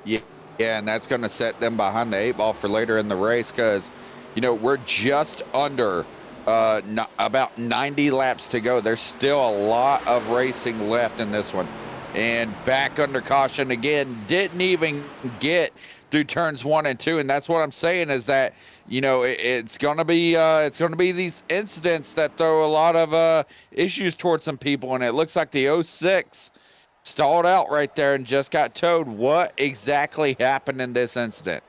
Speaker 2: Yeah, and that's going to set them behind the 8 ball for later in the race because, you know, we're just under about 90 laps to go. There's still a lot of racing left in this one. And back under caution again, didn't even get through turns 1 and 2. And that's what I'm saying is that, you know, it's going to be these incidents that throw a lot of issues towards some people. And it looks like the 06 stalled out right there and just got towed. What exactly happened in this incident?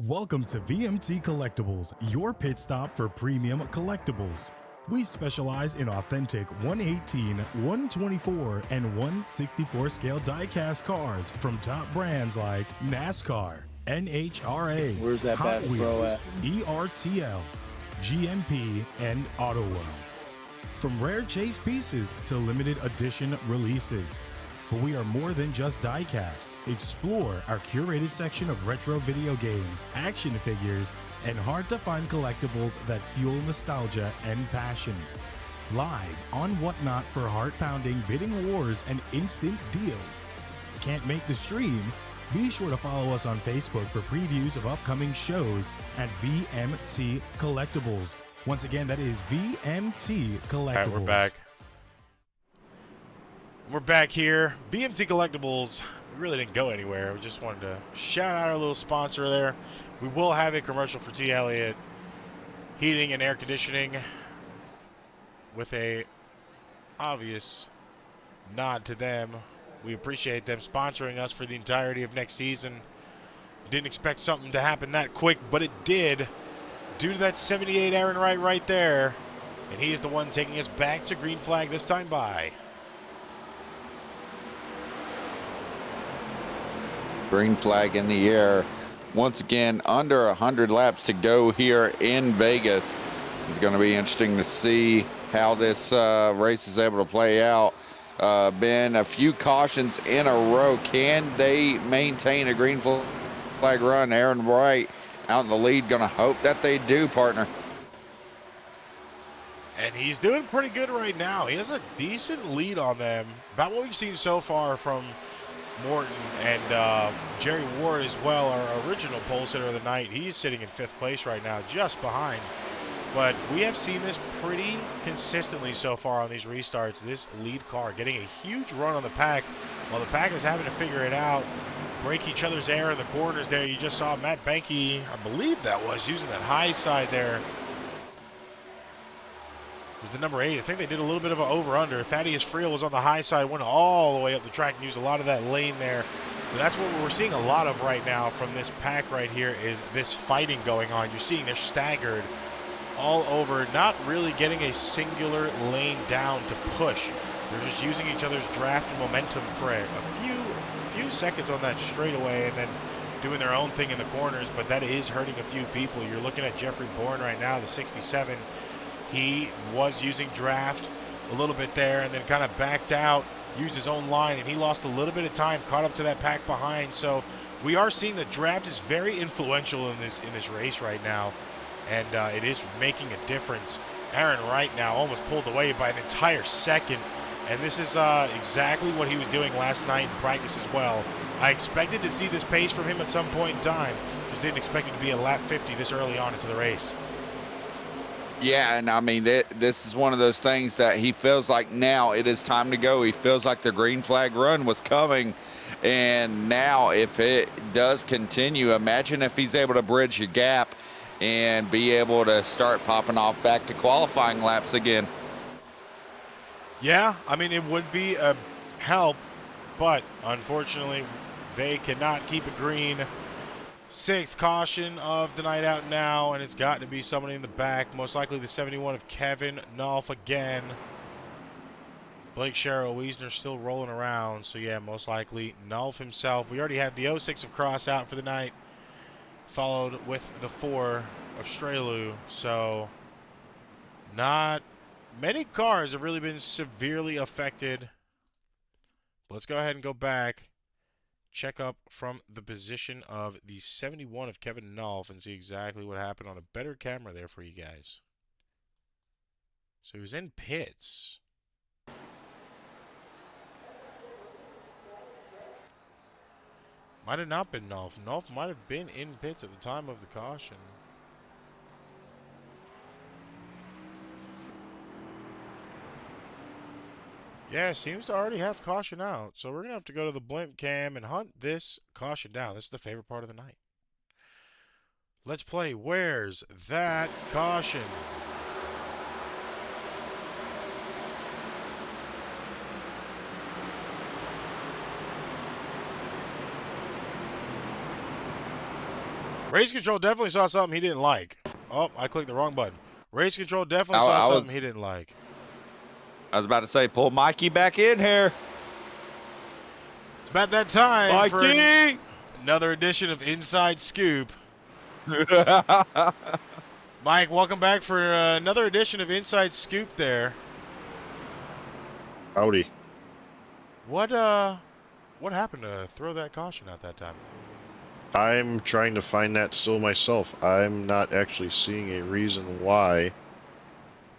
Speaker 6: Welcome to VMT Collectibles, your pit stop for premium collectibles. We specialize in authentic 118, 124, and 164 scale die-cast cars from top brands like NASCAR, NHRA,
Speaker 7: Where's that
Speaker 6: Hot
Speaker 7: Bass Pro
Speaker 6: Wheels,
Speaker 7: at?
Speaker 6: ERTL, GMP, and Auto World. From rare chase pieces to limited edition releases. But we are more than just diecast. Explore our curated section of retro video games, action figures, and hard-to-find collectibles that fuel nostalgia and passion. Live on Whatnot for heart-pounding bidding wars and instant deals. Can't make the stream? Be sure to follow us on Facebook for previews of upcoming shows at VMT Collectibles. Once again, that is VMT Collectibles.
Speaker 1: All right, we're back. We're back here. VMT Collectibles. We really didn't go anywhere. We just wanted to shout out our little sponsor there. We will have a commercial for T. Elliott Heating and Air Conditioning with a obvious nod to them. We appreciate them sponsoring us for the entirety of next season. Didn't expect something to happen that quick, but it did. Due to that 78 Aaron Wright right there. And he is the one taking us back to green flag this time by.
Speaker 2: Green flag in the air. Once again, under 100 laps to go here in Vegas. It's going to be interesting to see how this race is able to play out. Been a few cautions in a row. Can they maintain a green flag run? Aaron Wright out in the lead. Going to hope that they do, partner.
Speaker 1: And he's doing pretty good right now. He has a decent lead on them. About what we've seen so far from Morton and Jerry Ward as well, our original pole sitter of the night. He's sitting in 5th place right now, just behind. But we have seen this pretty consistently so far on these restarts. This lead car getting a huge run on the pack, while the pack is having to figure it out, break each other's air in the corners there. You just saw Matt Banky, I believe that was, using that high side there. Was the number 8. I think they did a little bit of an over-under. Thaddeus Friel was on the high side, went all the way up the track and used a lot of that lane there. But that's what we're seeing a lot of right now from this pack right here, is this fighting going on. You're seeing they're staggered all over, not really getting a singular lane down to push. They're just using each other's draft and momentum for a few seconds on that straightaway and then doing their own thing in the corners, but that is hurting a few people. You're looking at Jeffrey Bourne right now, the 67. He was using draft a little bit there and then kind of backed out, used his own line, and he lost a little bit of time, caught up to that pack behind. So we are seeing that draft is very influential in this race right now, and it is making a difference. Aaron Wright now almost pulled away by an entire second, and this is exactly what he was doing last night in practice as well. I expected to see this pace from him at some point in time, just didn't expect it to be a lap 50 this early on into the race.
Speaker 2: Yeah, and I mean, this is one of those things that he feels like now it is time to go. He feels like the green flag run was coming, and now if it does continue, imagine if he's able to bridge the gap and be able to start popping off back to qualifying laps again.
Speaker 1: Yeah, I mean, it would be a help, but unfortunately, they cannot keep it green. 6th caution of the night out now, and it's got to be somebody in the back. Most likely the 71 of Kevin Nolf again. Blake Sherrill, Wiesner still rolling around, so yeah, most likely Nolf himself. We already have the 06 of Cross out for the night, followed with the 4 of Strelu, so not many cars have really been severely affected. Let's go ahead and go back. Check up from the position of the 71 of Kevin Nolf and see exactly what happened on a better camera there for you guys. So he was in pits. Might have not been Nolf. Nolf might have been in pits at the time of the caution. Yeah, seems to already have caution out. So we're going to have to go to the blimp cam and hunt this caution down. This is the favorite part of the night. Let's play Where's That Caution? Race Control definitely saw something he didn't like. Oh, I clicked the wrong button. Race Control definitely saw something he didn't like.
Speaker 2: I was about to say, pull Mikey back in here.
Speaker 1: It's about that time for
Speaker 2: Mikey!
Speaker 1: another edition of Inside Scoop. Mike, welcome back for another edition of Inside Scoop there.
Speaker 5: Howdy.
Speaker 1: What happened to throw that caution out that time?
Speaker 5: I'm trying to find that still myself. I'm not actually seeing a reason why.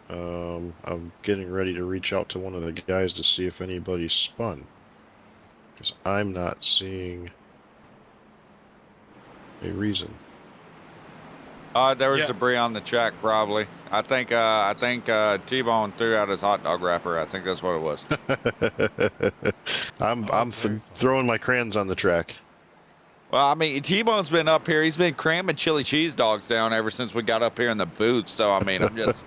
Speaker 5: I'm getting ready to reach out to one of the guys to see if anybody spun. Because I'm not seeing a reason.
Speaker 2: There was debris on the track, probably. I think T-Bone threw out his hot dog wrapper. I think that's what it was.
Speaker 5: I'm throwing my crayons on the track.
Speaker 2: Well, I mean, T-Bone's been up here. He's been cramming chili cheese dogs down ever since we got up here in the booth. So, I mean, I'm just...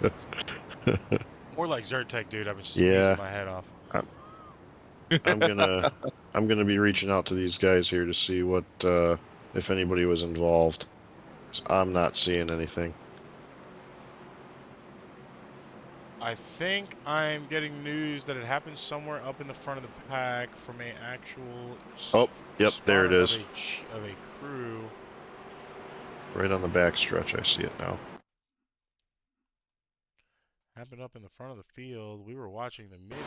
Speaker 1: More like Zyrtec, dude. I've been sneezing my head off.
Speaker 5: I'm gonna be reaching out to these guys here to see what if anybody was involved. 'Cause I'm not seeing anything.
Speaker 1: I think I'm getting news that it happened somewhere up in the front of the pack from a actual.
Speaker 5: Oh, yep, there it is.
Speaker 1: Of a crew.
Speaker 5: Right on the back stretch, I see it now.
Speaker 1: Happened up in the front of the field. We were watching the mid.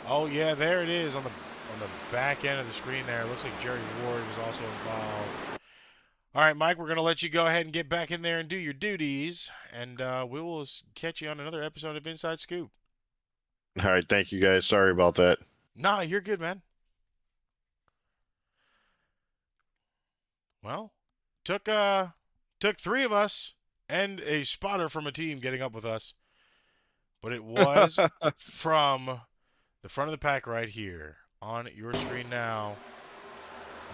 Speaker 1: Oh yeah, there it is on the back end of the screen there. It looks like Jerry Ward was also involved. All right, Mike, we're going to let you go ahead and get back in there and do your duties, and we will catch you on another episode of Inside Scoop.
Speaker 5: All right, thank you guys. Sorry about that.
Speaker 1: Nah, you're good, man. Well, took three of us and a spotter from a team getting up with us, but it was from the front of the pack right here on your screen now.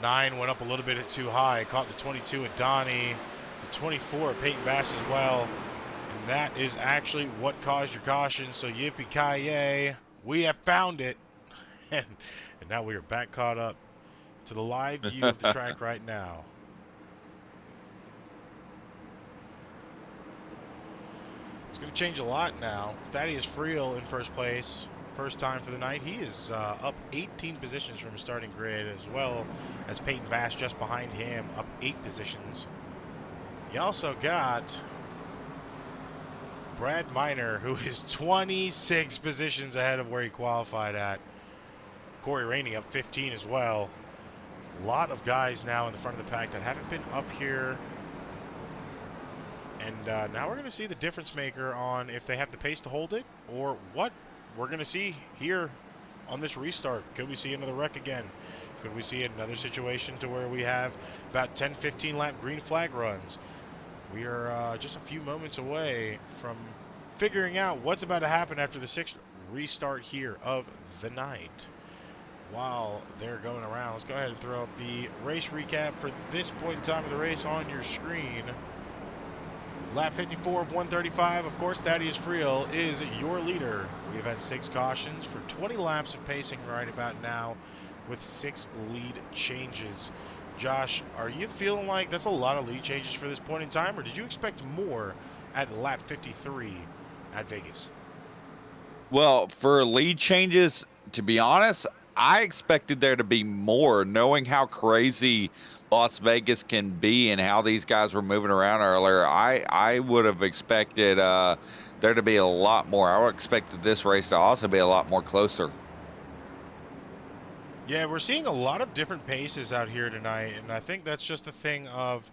Speaker 1: 9 went up a little bit too high, caught the 22 at Donnie, the 24 at Peyton Bass as well, and that is actually what caused your caution. So yippee-ki-yay, we have found it, and now we are back caught up to the live view of the track right now. It's going to change a lot now. Thaddeus Friel in first place. First time for the night. He is up 18 positions from his starting grid, as well as Peyton Bass just behind him, up 8 positions. You also got Brad Miner, who is 26 positions ahead of where he qualified at. Corey Rainey up 15 as well. A lot of guys now in the front of the pack that haven't been up here. And now we're going to see the difference maker on if they have the pace to hold it or what we're going to see here on this restart. Could we see another wreck again? Could we see another situation to where we have about 10, 15 lap green flag runs? We are just a few moments away from figuring out what's about to happen after the 6th restart here of the night. While they're going around, let's go ahead and throw up the race recap for this point in time of the race on your screen. Lap 54 of 135, of course, Thaddeus Friel is your leader. We've had 6 cautions for 20 laps of pacing right about now with 6 lead changes. Josh, are you feeling like that's a lot of lead changes for this point in time, or did you expect more at lap 53 at Vegas?
Speaker 2: Well, for lead changes, to be honest, I expected there to be more, knowing how crazy Las Vegas can be and how these guys were moving around earlier. I would have expected there to be a lot more. I would have expected this race to also be a lot more closer.
Speaker 1: Yeah, we're seeing a lot of different paces out here tonight, and I think that's just the thing of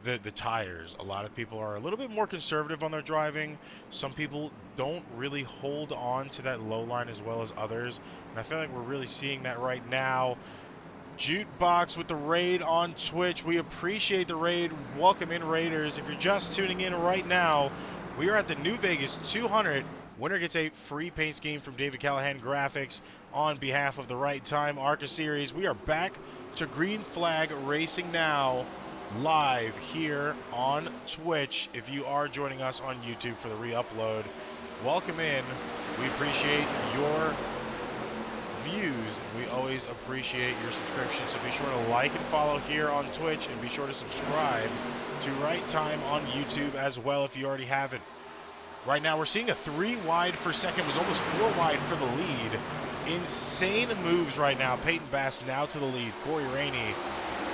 Speaker 1: the tires. A lot of people are a little bit more conservative on their driving. Some people don't really hold on to that low line as well as others, and I feel like we're really seeing that right now. Jukebox with the raid on Twitch. We appreciate the raid. Welcome in, Raiders. If you're just tuning in right now, we are at the New Vegas 200. Winner gets a free paint scheme from David Callahan Graphics on behalf of the Right Time ARCA Series. We are back to Green Flag Racing now, live here on Twitch. If you are joining us on YouTube for the re-upload, welcome in. We appreciate your views. We always appreciate your subscription, so be sure to like and follow here on Twitch, and be sure to subscribe to Right Time on YouTube as well if you already haven't. Right now we're seeing a 3 wide for second, was almost 4 wide for the lead. Insane moves right now. Peyton Bass now to the lead. Corey Rainey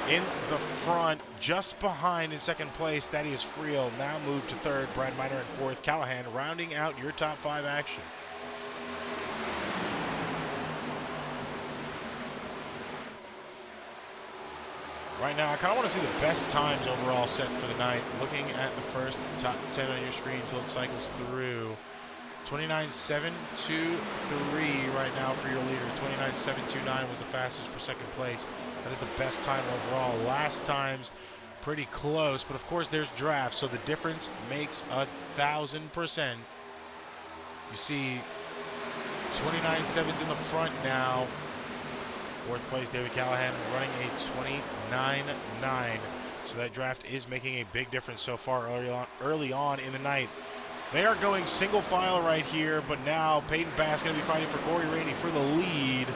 Speaker 1: in the front, just behind in second place. Thaddeus Friel now moved to third. Brad Miner in fourth. Callahan rounding out your top 5 action. Right now, I kind of want to see the best times overall set for the night. Looking at the first top 10 on your screen until it cycles through. 29.723 right now for your leader. 29.729 was the fastest for second place. That is the best time overall. Last time's pretty close, but of course there's drafts, so the difference makes 1,000%. You see 29.7's in the front now. Fourth place, David Callahan running a 29.9. So that draft is making a big difference so far early on in the night. They are going single file right here, but now Peyton Bass going to be fighting for Corey Rainey for the lead.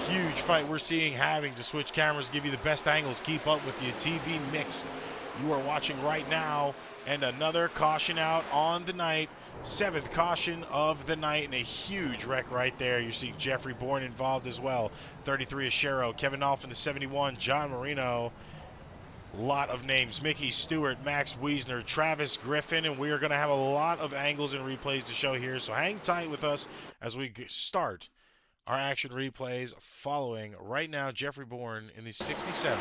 Speaker 1: Huge fight we're seeing, having to switch cameras, give you the best angles, keep up with you. TV mixed. You are watching right now, and another caution out on the night. 7th caution of the night, and a huge wreck right there. You're seeing Jeffrey Bourne involved as well. 33 is Shero, Kevin Nolf in the 71, John Marino. Lot of names. Mickey Stewart, Max Wiesner, Travis Griffin, and we are going to have a lot of angles and replays to show here, so hang tight with us as we start our action replays following right now Jeffrey Bourne in the 67.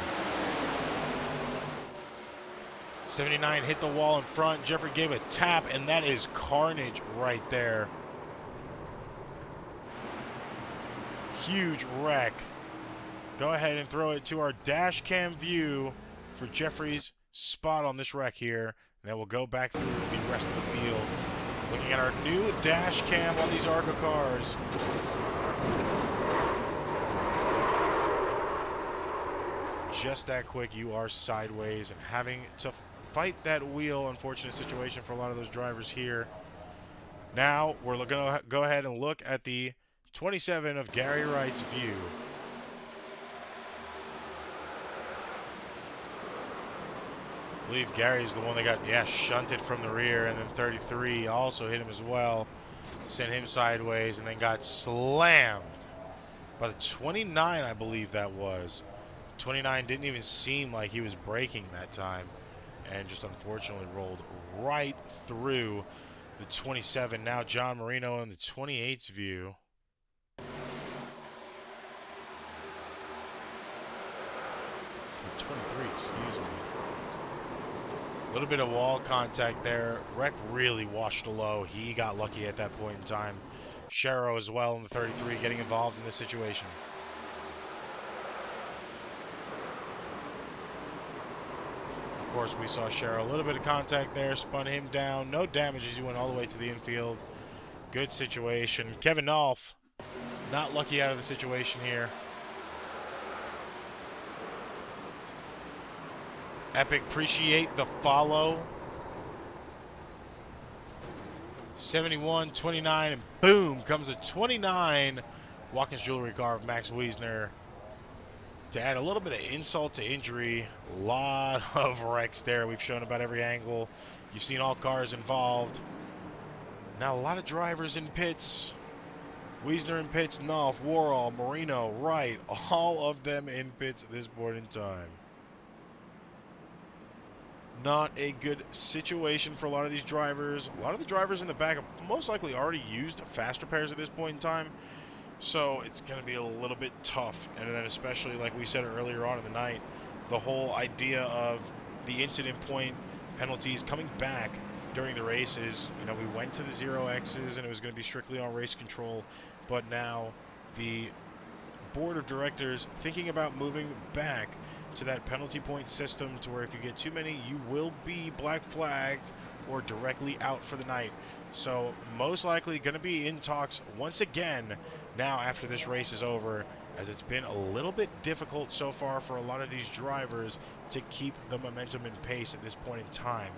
Speaker 1: 79 hit the wall in front. Jeffrey gave a tap, and that is carnage right there. Huge wreck. Go ahead and throw it to our dash cam view for Jeffrey's spot on this wreck here. And then we'll go back through the rest of the field. Looking at our new dash cam on these ARCA cars. Just that quick, you are sideways and having to fight that wheel. Unfortunate situation for a lot of those drivers here. Now we're going to go ahead and look at the 27 of Gary Wright's view. I believe Gary's the one that got, shunted from the rear, and then 33 also hit him as well. Sent him sideways and then got slammed by the 29, I believe that was. 29 didn't even seem like he was braking that time, and just unfortunately rolled right through the 27. Now John Marino in the 28's view. The 23, excuse me. A little bit of wall contact there. Wreck really washed low. He got lucky at that point in time. Shero as well in the 33 getting involved in this situation. Of course, we saw Shero. A little bit of contact there. Spun him down. No damage as he went all the way to the infield. Good situation. Kevin Nolf not lucky out of the situation here. Epic, appreciate the follow. 71, 29, and boom, comes a 29. Watkins Jewelry car of Max Wiesner. To add a little bit of insult to injury, a lot of wrecks there. We've shown about every angle. You've seen all cars involved. Now a lot of drivers in pits. Wiesner in pits, Nolf, Worrell, Marino, Wright, all of them in pits at this point in time. Not a good situation for a lot of these drivers. A lot of the drivers in the back have most likely already used fast repairs at this point in time. So it's going to be a little bit tough. And then especially like we said earlier on in the night, the whole idea of the incident point penalties coming back during the races. You know, we went to the 0Xs and it was going to be strictly on race control. But now the board of directors thinking about moving back to that penalty point system to where if you get too many, you will be black flagged or directly out for the night. So most likely going to be in talks once again now after this race is over, as it's been a little bit difficult so far for a lot of these drivers to keep the momentum and pace at this point in time.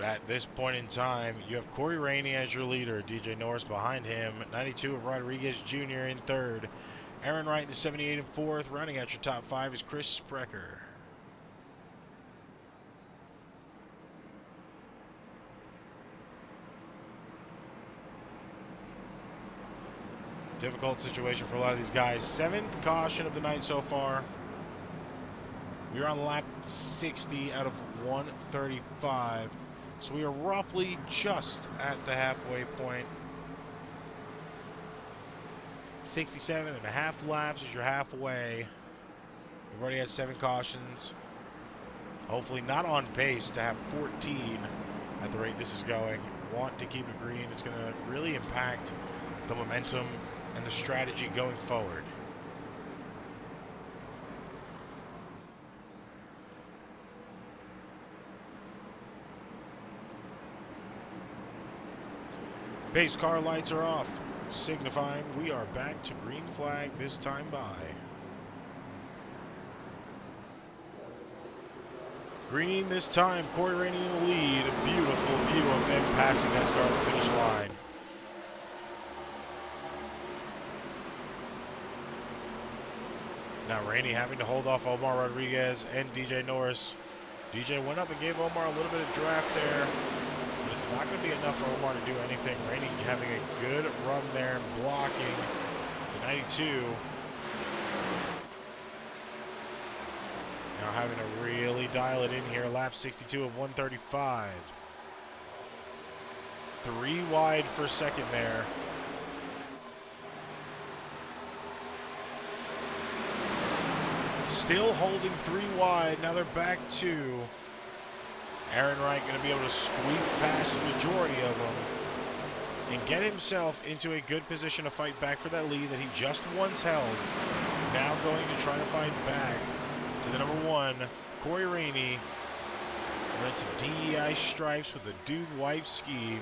Speaker 1: But at this point in time, you have Corey Rainey as your leader. DJ Norris behind him. 92 of Rodriguez Jr. in third. Aaron Wright in the 78 in fourth. Rounding out your top 5 is Chris Sprecher. Difficult situation for a lot of these guys. 7th caution of the night so far. We're on lap 60 out of 135. So we are roughly just at the halfway point. 67 and a half laps is your halfway. We've already had 7 cautions. Hopefully not on pace to have 14 at the rate this is going. Want to keep it green. It's going to really impact the momentum and the strategy going forward. Pace car lights are off, signifying we are back to green flag this time by. Green this time, Corey Rainey in the lead. A beautiful view of them passing that start and finish line. Now Rainey having to hold off Omar Rodriguez and DJ Norris. DJ went up and gave Omar a little bit of draft there. But it's not going to be enough for Omar to do anything. Rainey having a good run there and blocking the 92. Now having to really dial it in here. Lap 62 of 135. 3 wide for second there. Still holding 3 wide. Now they're back to Aaron Wright, going to be able to squeak past the majority of them and get himself into a good position to fight back for that lead that he just once held. Now going to try to fight back to the number 1, Corey Rainey. Red some DEI stripes with the Dude Wipe scheme.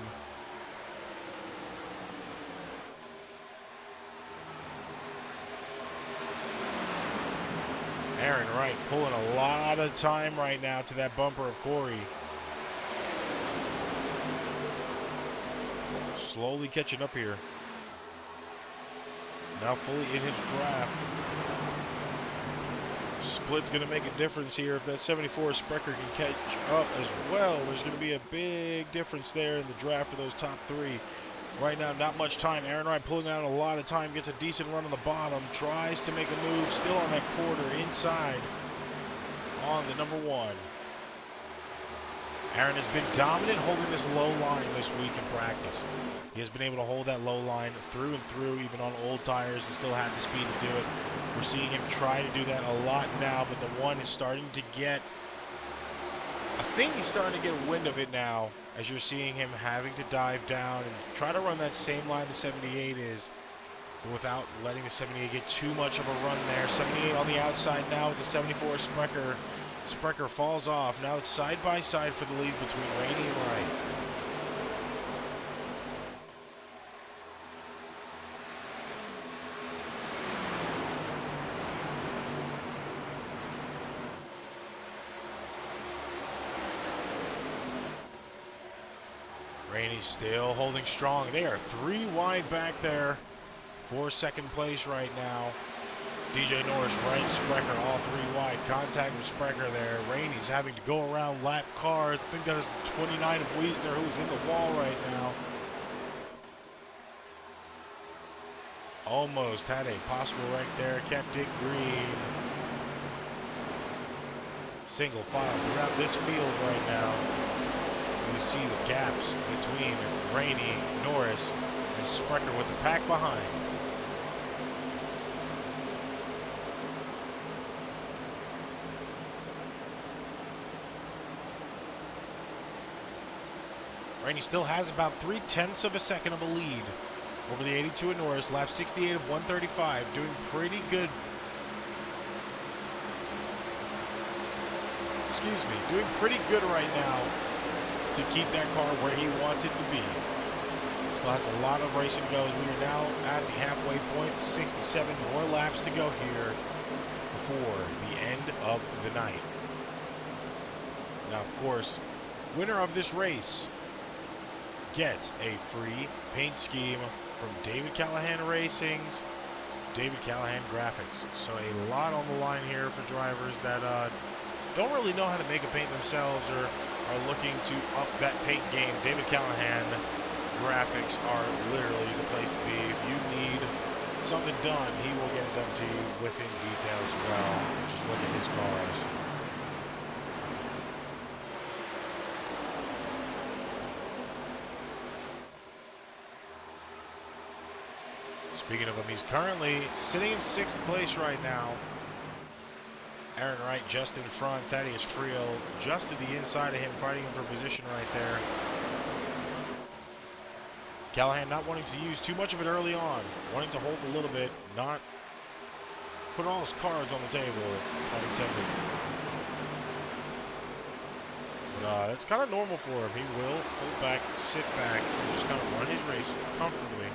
Speaker 1: Aaron Wright pulling a lot of time right now to that bumper of Corey. Slowly catching up here. Now fully in his draft. Split's going to make a difference here. If that 74 Sprecher can catch up as well, there's going to be a big difference there in the draft for those top 3. Right now, not much time. Aaron Wright pulling out a lot of time, gets a decent run on the bottom, tries to make a move, still on that quarter inside on the number 1. Aaron has been dominant holding this low line this week in practice. He has been able to hold that low line through and through, even on old tires, and still have the speed to do it. We're seeing him try to do that a lot now, but the 1 is starting to get, I think he's starting to get wind of it now, as you're seeing him having to dive down and try to run that same line the 78 is, but without letting the 78 get too much of a run there. 78 on the outside now with the 74 Sprecher. Sprecher falls off. Now it's side by side for the lead between Rainey and Wright. Rainey still holding strong. They are 3 wide back there for second place right now. DJ Norris, Wright, Sprecher, all 3 wide. Contact with Sprecher there. Rainey's having to go around lap cars. I think that is the 29 of Wiesner who's in the wall right now. Almost had a possible wreck there. Kept it green. Single file throughout this field right now. You see the gaps between Rainey, Norris, and Sprecher with the pack behind. Rainey still has about 0.3 of a second of a lead over the 82 of Norris. Lap 68 of 135, doing pretty good. Excuse me, doing pretty good right now to keep that car where he wants it to be. Still has a lot of racing to go as we are now at the halfway point. 67 more laps to go here before the end of the night. Now, of course, winner of this race gets a free paint scheme from David Callahan Racing's David Callahan Graphics. So a lot on the line here for drivers that don't really know how to make a paint themselves or are looking to up that paint game. David Callahan Graphics are literally the place to be. If you need something done, he will get it done to you within detail as well. Just look at his cars. Speaking of him, he's currently sitting in 6th place right now. Aaron Wright just in front. Thaddeus Friel just to the inside of him, fighting him for position right there. Callahan not wanting to use too much of it early on, wanting to hold a little bit, not put all his cards on the table, not intended. But that's kind of normal for him. He will hold back, sit back, and just kind of run his race comfortably.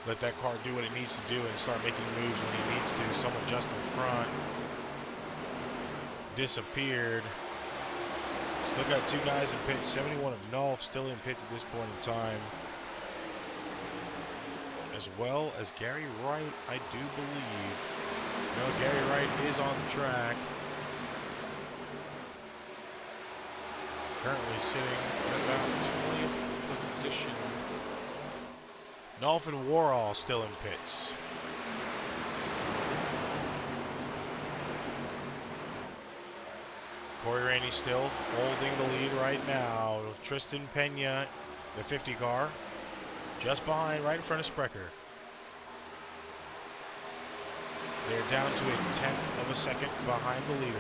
Speaker 1: Let that car do what it needs to do and start making moves when he needs to. Someone just in front disappeared. Still got 2 guys in pits. 71 of Nolf still in pits at this point in time, as well as Gary Wright, I do believe. No, Gary Wright is on the track. Currently sitting at about 20th position. Nolf and Warhol still in pits. Corey Rainey still holding the lead right now. Tristan Pena, the 50 car, just behind, right in front of Sprecher. They're down to a 10th of a second behind the leader.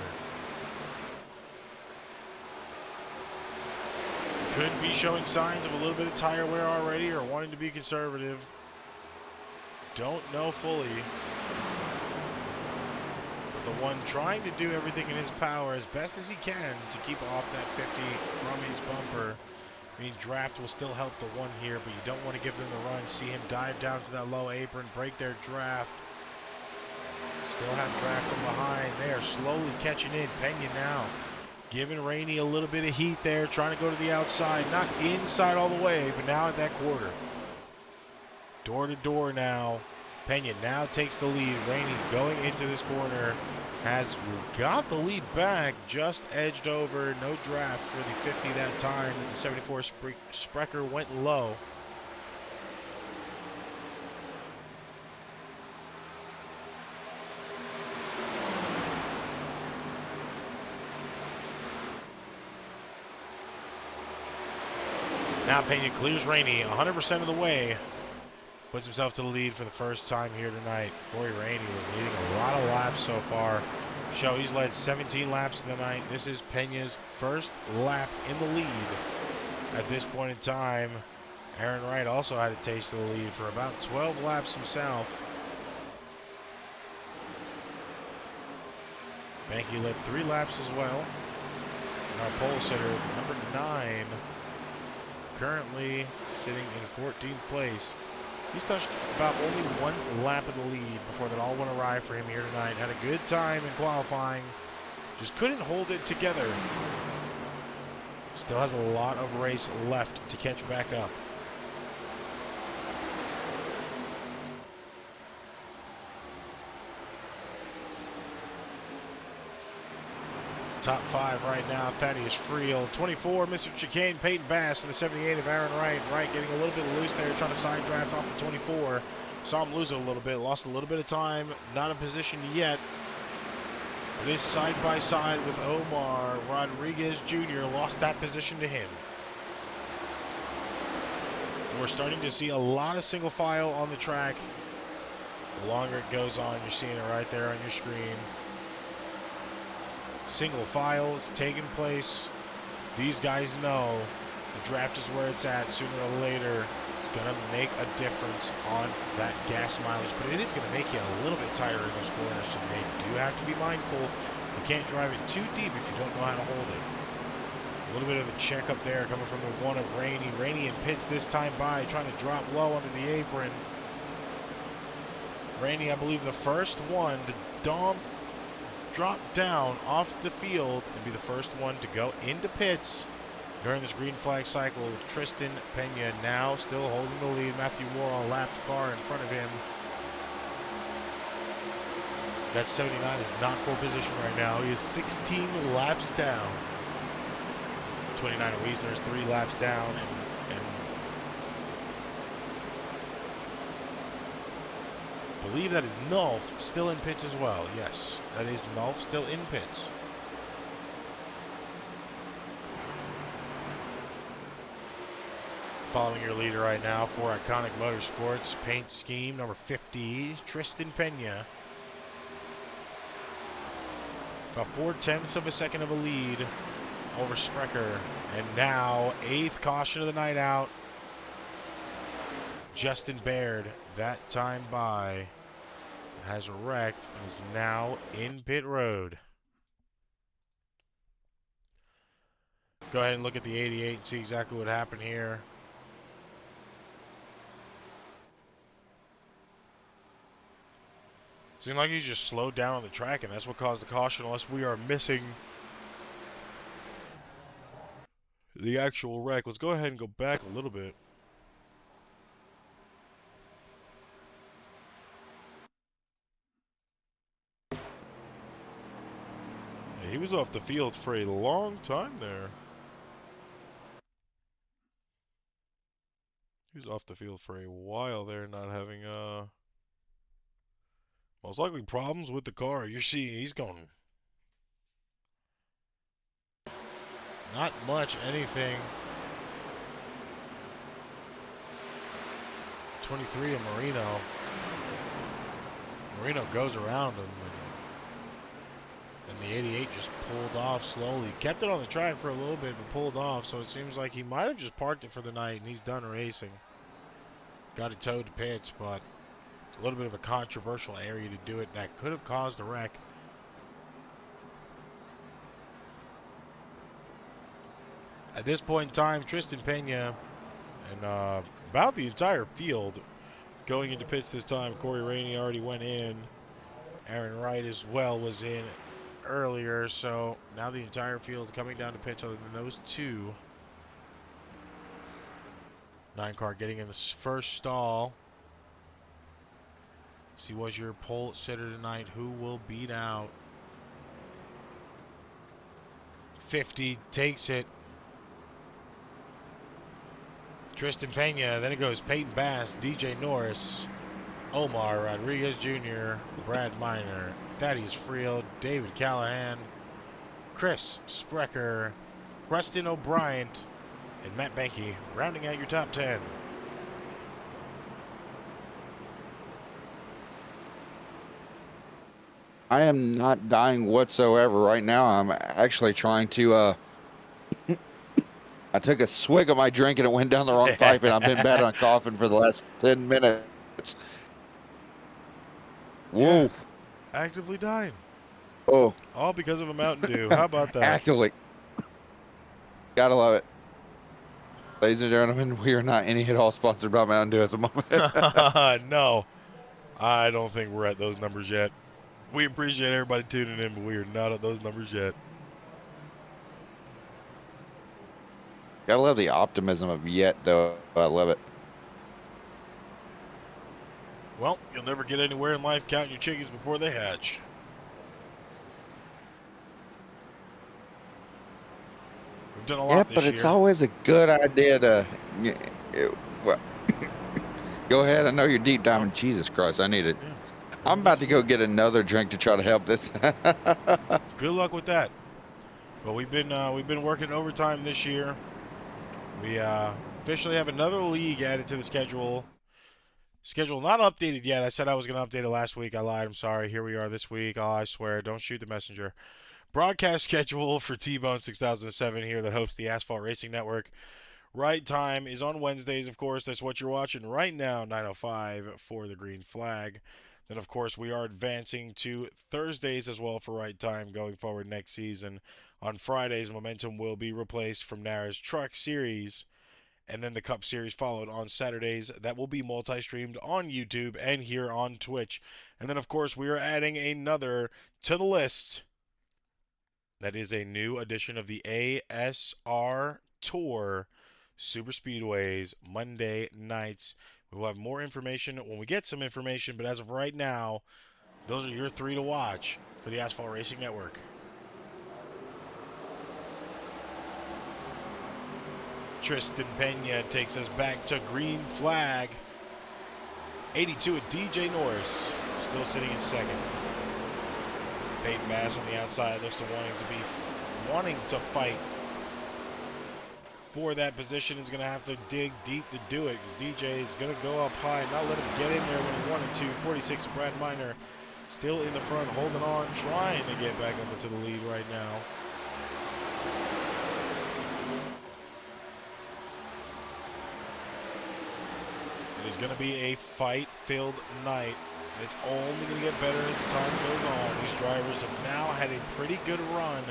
Speaker 1: Could be showing signs of a little bit of tire wear already or wanting to be conservative. Don't know fully. But the one trying to do everything in his power as best as he can to keep off that 50 from his bumper. I mean, draft will still help the one here, but you don't want to give them the run. See him dive down to that low apron, break their draft. Still have draft from behind. They are slowly catching in. Pena now giving Rainey a little bit of heat there, trying to go to the outside. Not inside all the way, but now at that quarter. Door to door now. Pena now takes the lead. Rainey going into this corner has got the lead back, just edged over. No draft for the 50 that time as the 74 Sprecher went low. Now Pena clears Rainey 100% of the way. Puts himself to the lead for the first time here tonight. Corey Rainey was leading a lot of laps so far. He's led 17 laps of the night. This is Pena's first lap in the lead at this point in time. Aaron Wright also had a taste of the lead for about 12 laps himself. Banky led 3 laps as well. And our pole sitter, number 9, currently sitting in 14th place. He's touched about only 1 lap of the lead before that all went awry for him here tonight. Had a good time in qualifying, just couldn't hold it together. Still has a lot of race left to catch back up. Top 5 right now, Thaddeus Friel, 24, Mr. Chicane, Peyton Bass, and the 78 of Aaron Wright. Wright getting a little bit loose there, trying to side draft off the 24. Saw him lose it a little bit, lost a little bit of time, not in position yet. It is side by side with Omar Rodriguez Jr., lost that position to him. And we're starting to see a lot of single file on the track. The longer it goes on, you're seeing it right there on your screen. Single files taking place. These guys know the draft is where it's at. Sooner or later, it's going to make a difference on that gas mileage. But it is going to make you a little bit tighter in those corners. So they do have to be mindful. You can't drive it too deep if you don't know how to hold it. A little bit of a check up there coming from the one of Rainey. Rainey in pits this time by, trying to drop low under the apron. Rainey, I believe, the first one to drop down off the field and be the first one to go into pits during this green flag cycle. Tristan Pena now still holding the lead. Matthew Moore on a lapped car in front of him. That 79 is not for position right now. He is 16 laps down. 29 of Wiesner's 3 laps down, and I believe that is Nulf still in pits as well. Yes, that is Nulf still in pits. Following your leader right now for Iconic Motorsports, paint scheme number 50, Tristan Pena. About 4/10 of a second of a lead over Sprecher. And now 8th caution of the night out. Justin Baird, that time by, has wrecked and is now in pit road. Go ahead and look at the 88 and see exactly what happened here. Seemed like he just slowed down on the track, and that's what caused the caution, unless we are missing the actual wreck. Let's go ahead and go back a little bit. Yeah, he was off the field for a long time there. He was off the field for a while there, not having most likely problems with the car. You're seeing he's going not much anything. 23 of Marino. Marino goes around him, and the 88 just pulled off slowly. Kept it on the track for a little bit, but pulled off. So it seems like he might have just parked it for the night, and he's done racing. Got it towed to pits, but a little bit of a controversial area to do it. That could have caused a wreck. At this point in time, Tristan Pena and about the entire field going into pits this time. Corey Rainey already went in. Aaron Wright as well was in earlier. So now the entire field coming down to pits other than those two. 9 car getting in this first stall. See, was your pole sitter tonight? Who will beat out? 50 takes it. Tristan Pena. Then it goes Peyton Bass, DJ Norris, Omar Rodriguez Jr., Brad Miner, Thaddeus Friel, David Callahan, Chris Sprecher, Preston O'Brien, and Matt Banky rounding out your top 10.
Speaker 2: I am not dying whatsoever right now. I'm actually trying to I took a swig of my drink and it went down the wrong pipe, and I've been bad on coughing for the last 10 minutes. Whoa.
Speaker 1: Yeah, actively dying.
Speaker 2: Oh.
Speaker 1: All because of a Mountain Dew. How about that?
Speaker 2: Actively. Gotta love it. Ladies and gentlemen, we are not any at all sponsored by Mountain Dew at the moment.
Speaker 1: No, I don't think we're at those numbers yet. We appreciate everybody tuning in, but we are not at those numbers yet.
Speaker 2: Gotta love the optimism of yet, though. I love it.
Speaker 1: Well, you'll never get anywhere in life counting your chickens before they hatch. We've done a lot this
Speaker 2: but
Speaker 1: year.
Speaker 2: it's always a good idea to. Well, go ahead. I know you're deep diving. Jesus Christ, I need it.
Speaker 1: Yeah.
Speaker 2: I'm about to go get another drink to try to help this.
Speaker 1: Good luck with that. Well, we've been working overtime this year. We officially have another league added to the schedule. Schedule not updated yet. I said I was going to update it last week. I lied. I'm sorry. Here we are this week. Oh, I swear. Don't shoot the messenger. Broadcast schedule for T-Bone 6007 here that hosts the Asphalt Racing Network. Right time is on Wednesdays, of course. That's what you're watching right now, 9:05 for the green flag. Then, of course, we are advancing to Thursdays as well for right time going forward next season. On Fridays, Momentum will be replaced from NARA's Truck Series. And then the Cup Series followed on Saturdays. That will be multi-streamed on YouTube and here on Twitch. And then, of course, we are adding another to the list. That is a new edition of the ASR Tour Super Speedways Monday nights. We will have more information when we get some information, but as of right now, those are your 3 to watch for the Asphalt Racing Network. Tristan Pena takes us back to green flag. 82 at DJ Norris, still sitting in second. Peyton Bass on the outside looks to wanting to fight for that position. Is going to have to dig deep to do it, because DJ is going to go up high, not let him get in there when he wanted to. 46 Brad Miner still in the front, holding on, trying to get back up into the lead right now. It is going to be a fight-filled night. It's only going to get better as the time goes on. These drivers have now had a pretty good run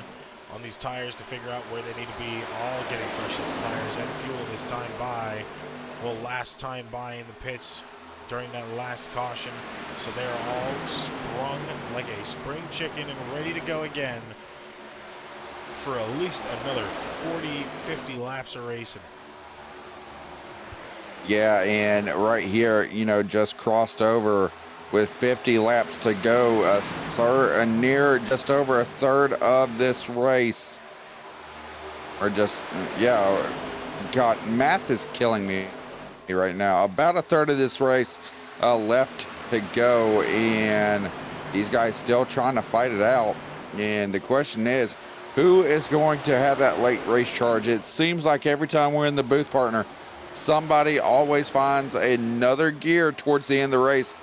Speaker 1: on these tires to figure out where they need to be. All getting fresh sets of tires and fuel this time by. Well, last time by in the pits during that last caution. So they're all sprung like a spring chicken and ready to go again for at least another 40, 50 laps of racing.
Speaker 2: Yeah, and right here, you know, just crossed over with 50 laps to go, just over a third of this race. Or just, yeah, God, math is killing me right now. About a third of this race left to go, and these guys still trying to fight it out. And the question is, who is going to have that late race charge? It seems like every time we're in the booth, partner, somebody always finds another gear towards the end of the race.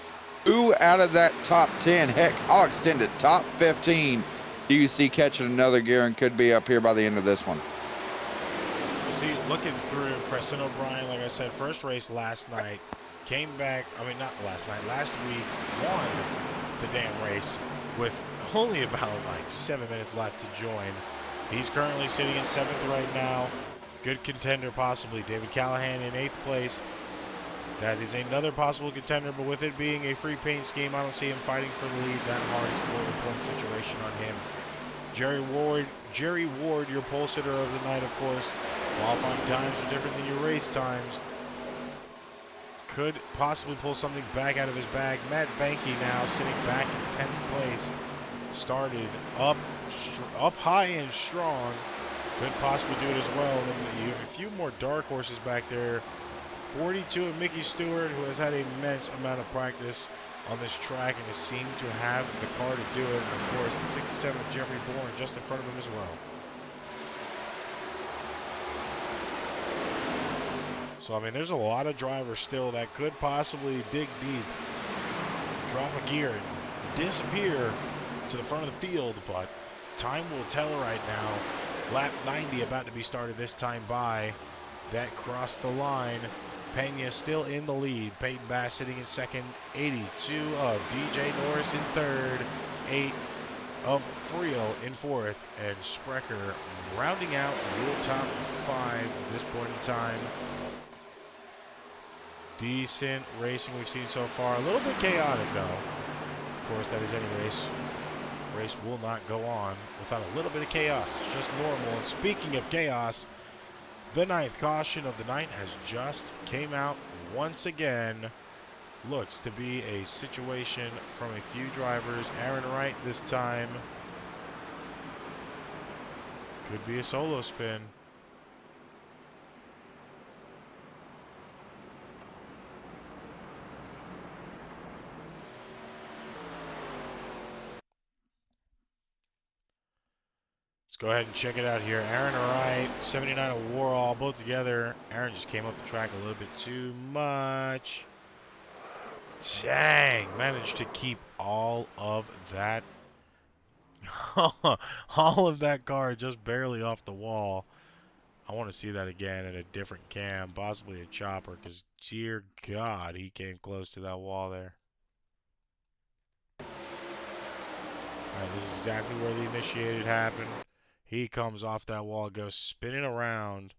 Speaker 2: Who out of that top 10, heck, I'll extend it, top 15, do you see catching another gear and could be up here by the end of this one?
Speaker 1: See, looking through, Preston O'Brien, like I said, first race last night, came back, last week, won the damn race with only about like 7 minutes left to join. He's currently sitting in 7th right now. Good contender possibly. David Callahan in 8th place. That is another possible contender, but with it being a free paint scheme, I don't see him fighting for the lead that hard. It's more of a point situation on him. Jerry Ward, your pole sitter of the night, of course. Qualifying times are different than your race times. Could possibly pull something back out of his bag. Matt Banky now sitting back in 10th place. Started up high and strong. Could possibly do it as well. And then you have a few more dark horses back there. 42 of Mickey Stewart, who has had an immense amount of practice on this track and has seemed to have the car to do it. And of course, the 67 of Jeffrey Bourne just in front of him as well. So, I mean, there's a lot of drivers still that could possibly dig deep, drop a gear, and disappear to the front of the field, but time will tell right now. Lap 90 about to be started this time by. That crossed the line. Pena still in the lead. Peyton Bass sitting in second. 82 of DJ Norris in third. 8 of Friel in fourth. And Sprecher rounding out your top 5 at this point in time. Decent racing we've seen so far. A little bit chaotic, though. Of course, that is any race. Race will not go on without a little bit of chaos. It's just normal. And speaking of chaos, the 9th caution of the night has just came out once again. Looks to be a situation from a few drivers. Aaron Wright this time. Could be a solo spin. Go ahead and check it out here. Aaron Wright, 79 of Warhol, both together. Aaron just came up the track a little bit too much. Dang, managed to keep all of that. All of that car just barely off the wall. I want to see that again in a different cam, possibly a chopper, because dear God, he came close to that wall there. All right, this is exactly where the initiated happened. He comes off that wall, goes spinning around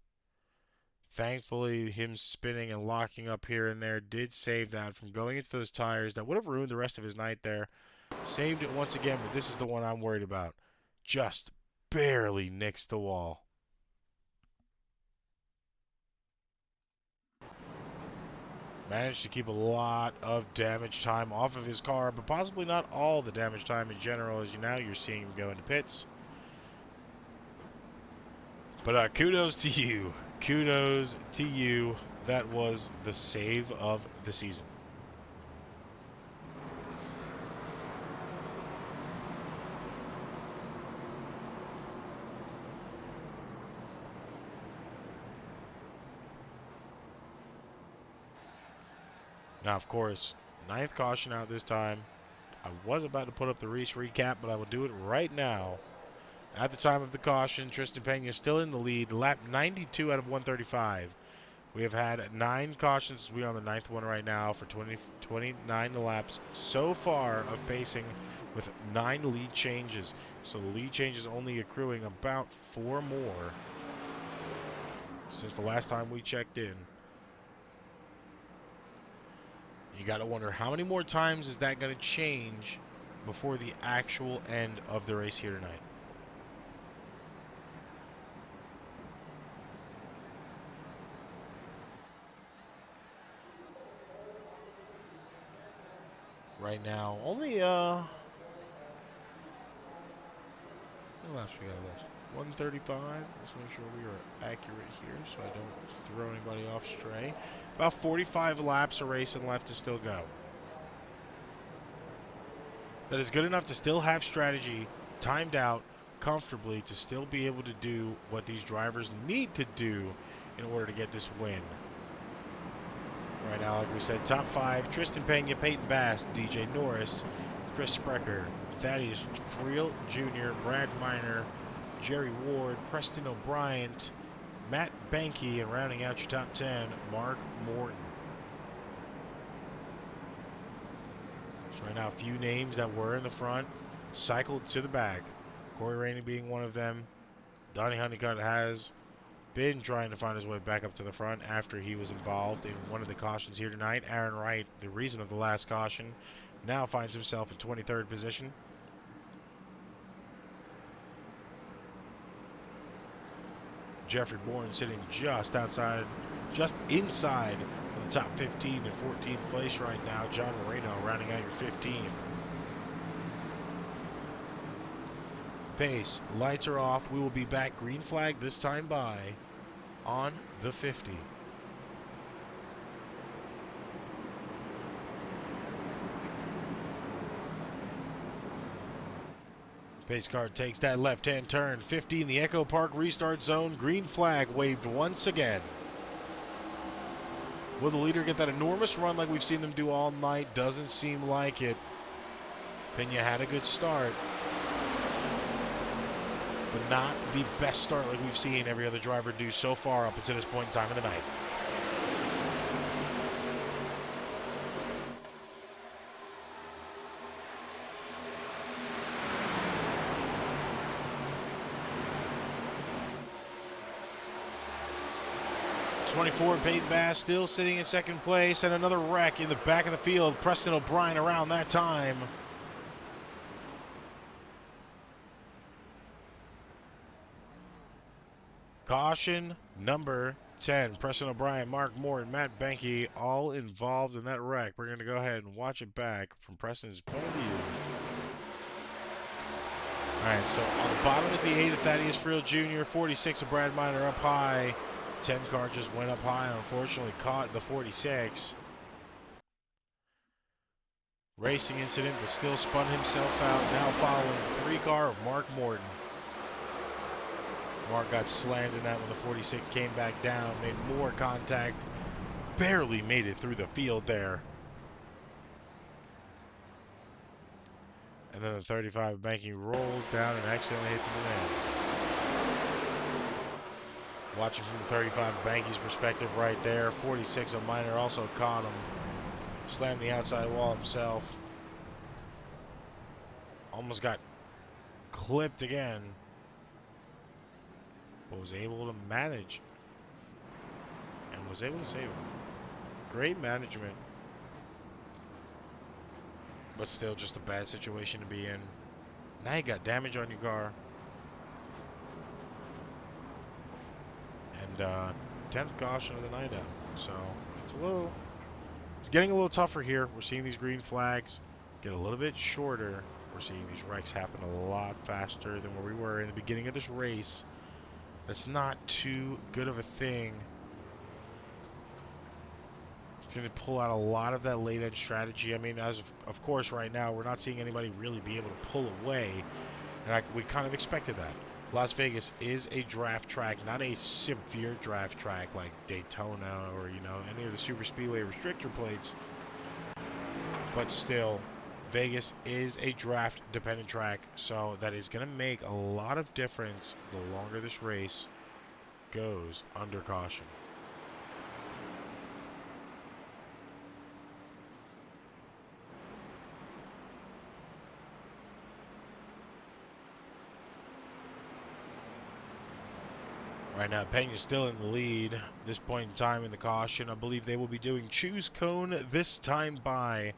Speaker 1: Thankfully, him spinning and locking up here and there did save that from going into those tires that would have ruined the rest of his night there. Saved it once again, but this is the one I'm worried about. Just barely nicks the wall. Managed to keep a lot of damage time off of his car, but possibly not all the damage time in general, as you're seeing him go into pits. But kudos to you. Kudos to you. That was the save of the season. Now, of course, 9th caution out this time. I was about to put up the race recap, but I will do it right now. At the time of the caution, Tristan Pena is still in the lead, lap 92 out of 135. We have had 9 cautions. We are on the 9th one right now for 29 laps so far of pacing with 9 lead changes. So the lead change is only accruing about 4 more since the last time we checked in. You got to wonder how many more times is that going to change before the actual end of the race here tonight. Right now, only how many laps we got left? 135. Let's make sure we are accurate here so I don't throw anybody off stray. About 45 laps of racing left to still go. That is good enough to still have strategy timed out comfortably to still be able to do what these drivers need to do in order to get this win. Right now, like we said, top 5, Tristan Pena, Peyton Bass, DJ Norris, Chris Sprecher, Thaddeus Friel Jr., Brad Miner, Jerry Ward, Preston O'Brien, Matt Banky, and rounding out your top 10, Mark Morton. So right now, a few names that were in the front cycled to the back. Corey Rainey being one of them. Donnie Honeycutt has been trying to find his way back up to the front after he was involved in one of the cautions here tonight. Aaron Wright, the reason of the last caution, now finds himself in 23rd position. Jeffrey Bourne sitting just inside of the top 15 and 14th place right now. John Moreno rounding out your 15th. Pace, lights are off. We will be back green flag this time by on the 50. Pace car takes that left-hand turn. 50 in the Echo Park restart zone. Green flag waved once again. Will the leader get that enormous run like we've seen them do all night? Doesn't seem like it. Pena had a good start, but not the best start like we've seen every other driver do so far up until this point in time of the night. '24 Peyton Bass still sitting in second place, and another wreck in the back of the field. Preston O'Brien around that time. Caution number 10. Preston O'Brien, Mark Morton, Matt Banky, all involved in that wreck. We're going to go ahead and watch it back from Preston's point of view. All right, so on the bottom is the 8 of Thaddeus Friel Jr., 46 of Brad Miner up high. 10 car just went up high, unfortunately caught the 46. Racing incident, but still spun himself out. Now following the 3 car of Mark Morton. Mark got slammed in that when the 46 came back down, made more contact, barely made it through the field there. And then the 35 Banky rolls down and accidentally hits him in the head. Watching from the 35 Banky's perspective right there, 46 of Miner also caught him. Slammed the outside wall himself. Almost got clipped again, but was able to manage was able to save it. Great management. But still just a bad situation to be in. Now you got damage on your car. And 10th caution of the night out. So it's getting a little tougher here. We're seeing these green flags get a little bit shorter. We're seeing these wrecks happen a lot faster than where we were in the beginning of this race. That's not too good of a thing. It's going to pull out a lot of that late end strategy. I mean, of course, right now, we're not seeing anybody really be able to pull away. And we kind of expected that. Las Vegas is a draft track, not a severe draft track like Daytona or, you know, any of the super speedway restrictor plates. But still, Vegas is a draft dependent track, so that is going to make a lot of difference the longer this race goes under caution. Right now, Peña's still in the lead. At this point in time in the caution, I believe they will be doing choose cone this time by.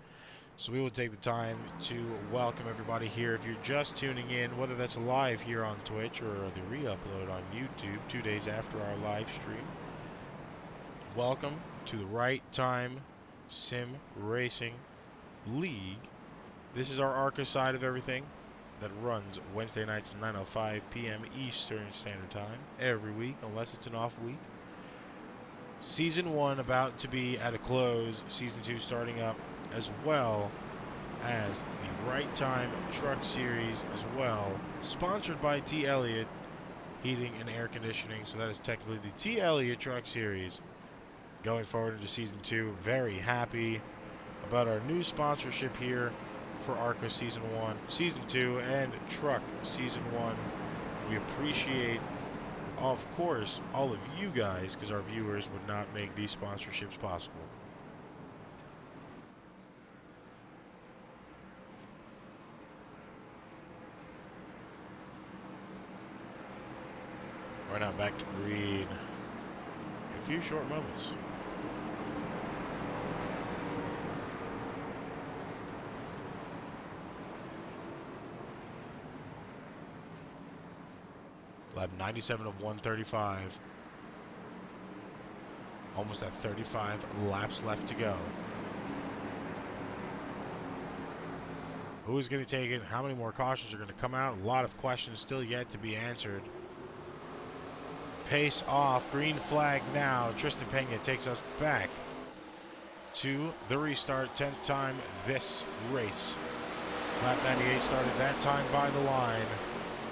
Speaker 1: So we will take the time to welcome everybody here. If you're just tuning in, whether that's live here on Twitch or the re-upload on YouTube 2 days after our live stream, welcome to the Right Time Sim Racing League. This is our ARCA side of everything that runs Wednesday nights 9:05 p.m. Eastern Standard Time every week, unless it's an off week. Season 1 about to be at a close. Season 2 starting up, as well as the Right Time Truck Series as well. Sponsored by T. Elliott Heating and Air Conditioning. So that is technically the T. Elliott Truck Series going forward into Season 2. Very happy about our new sponsorship here for ARCA Season 1, Season 2, and Truck Season 1. We appreciate, of course, all of you guys, because our viewers would not make these sponsorships possible. We're now back to green in a few short moments. Lap 97 of 135. Almost at 35 laps left to go. Who is going to take it? How many more cautions are going to come out? A lot of questions still yet to be answered. Pace off. Green flag now. Tristan Peña takes us back to the restart. 10th time this race. Lap 98 started that time by the line.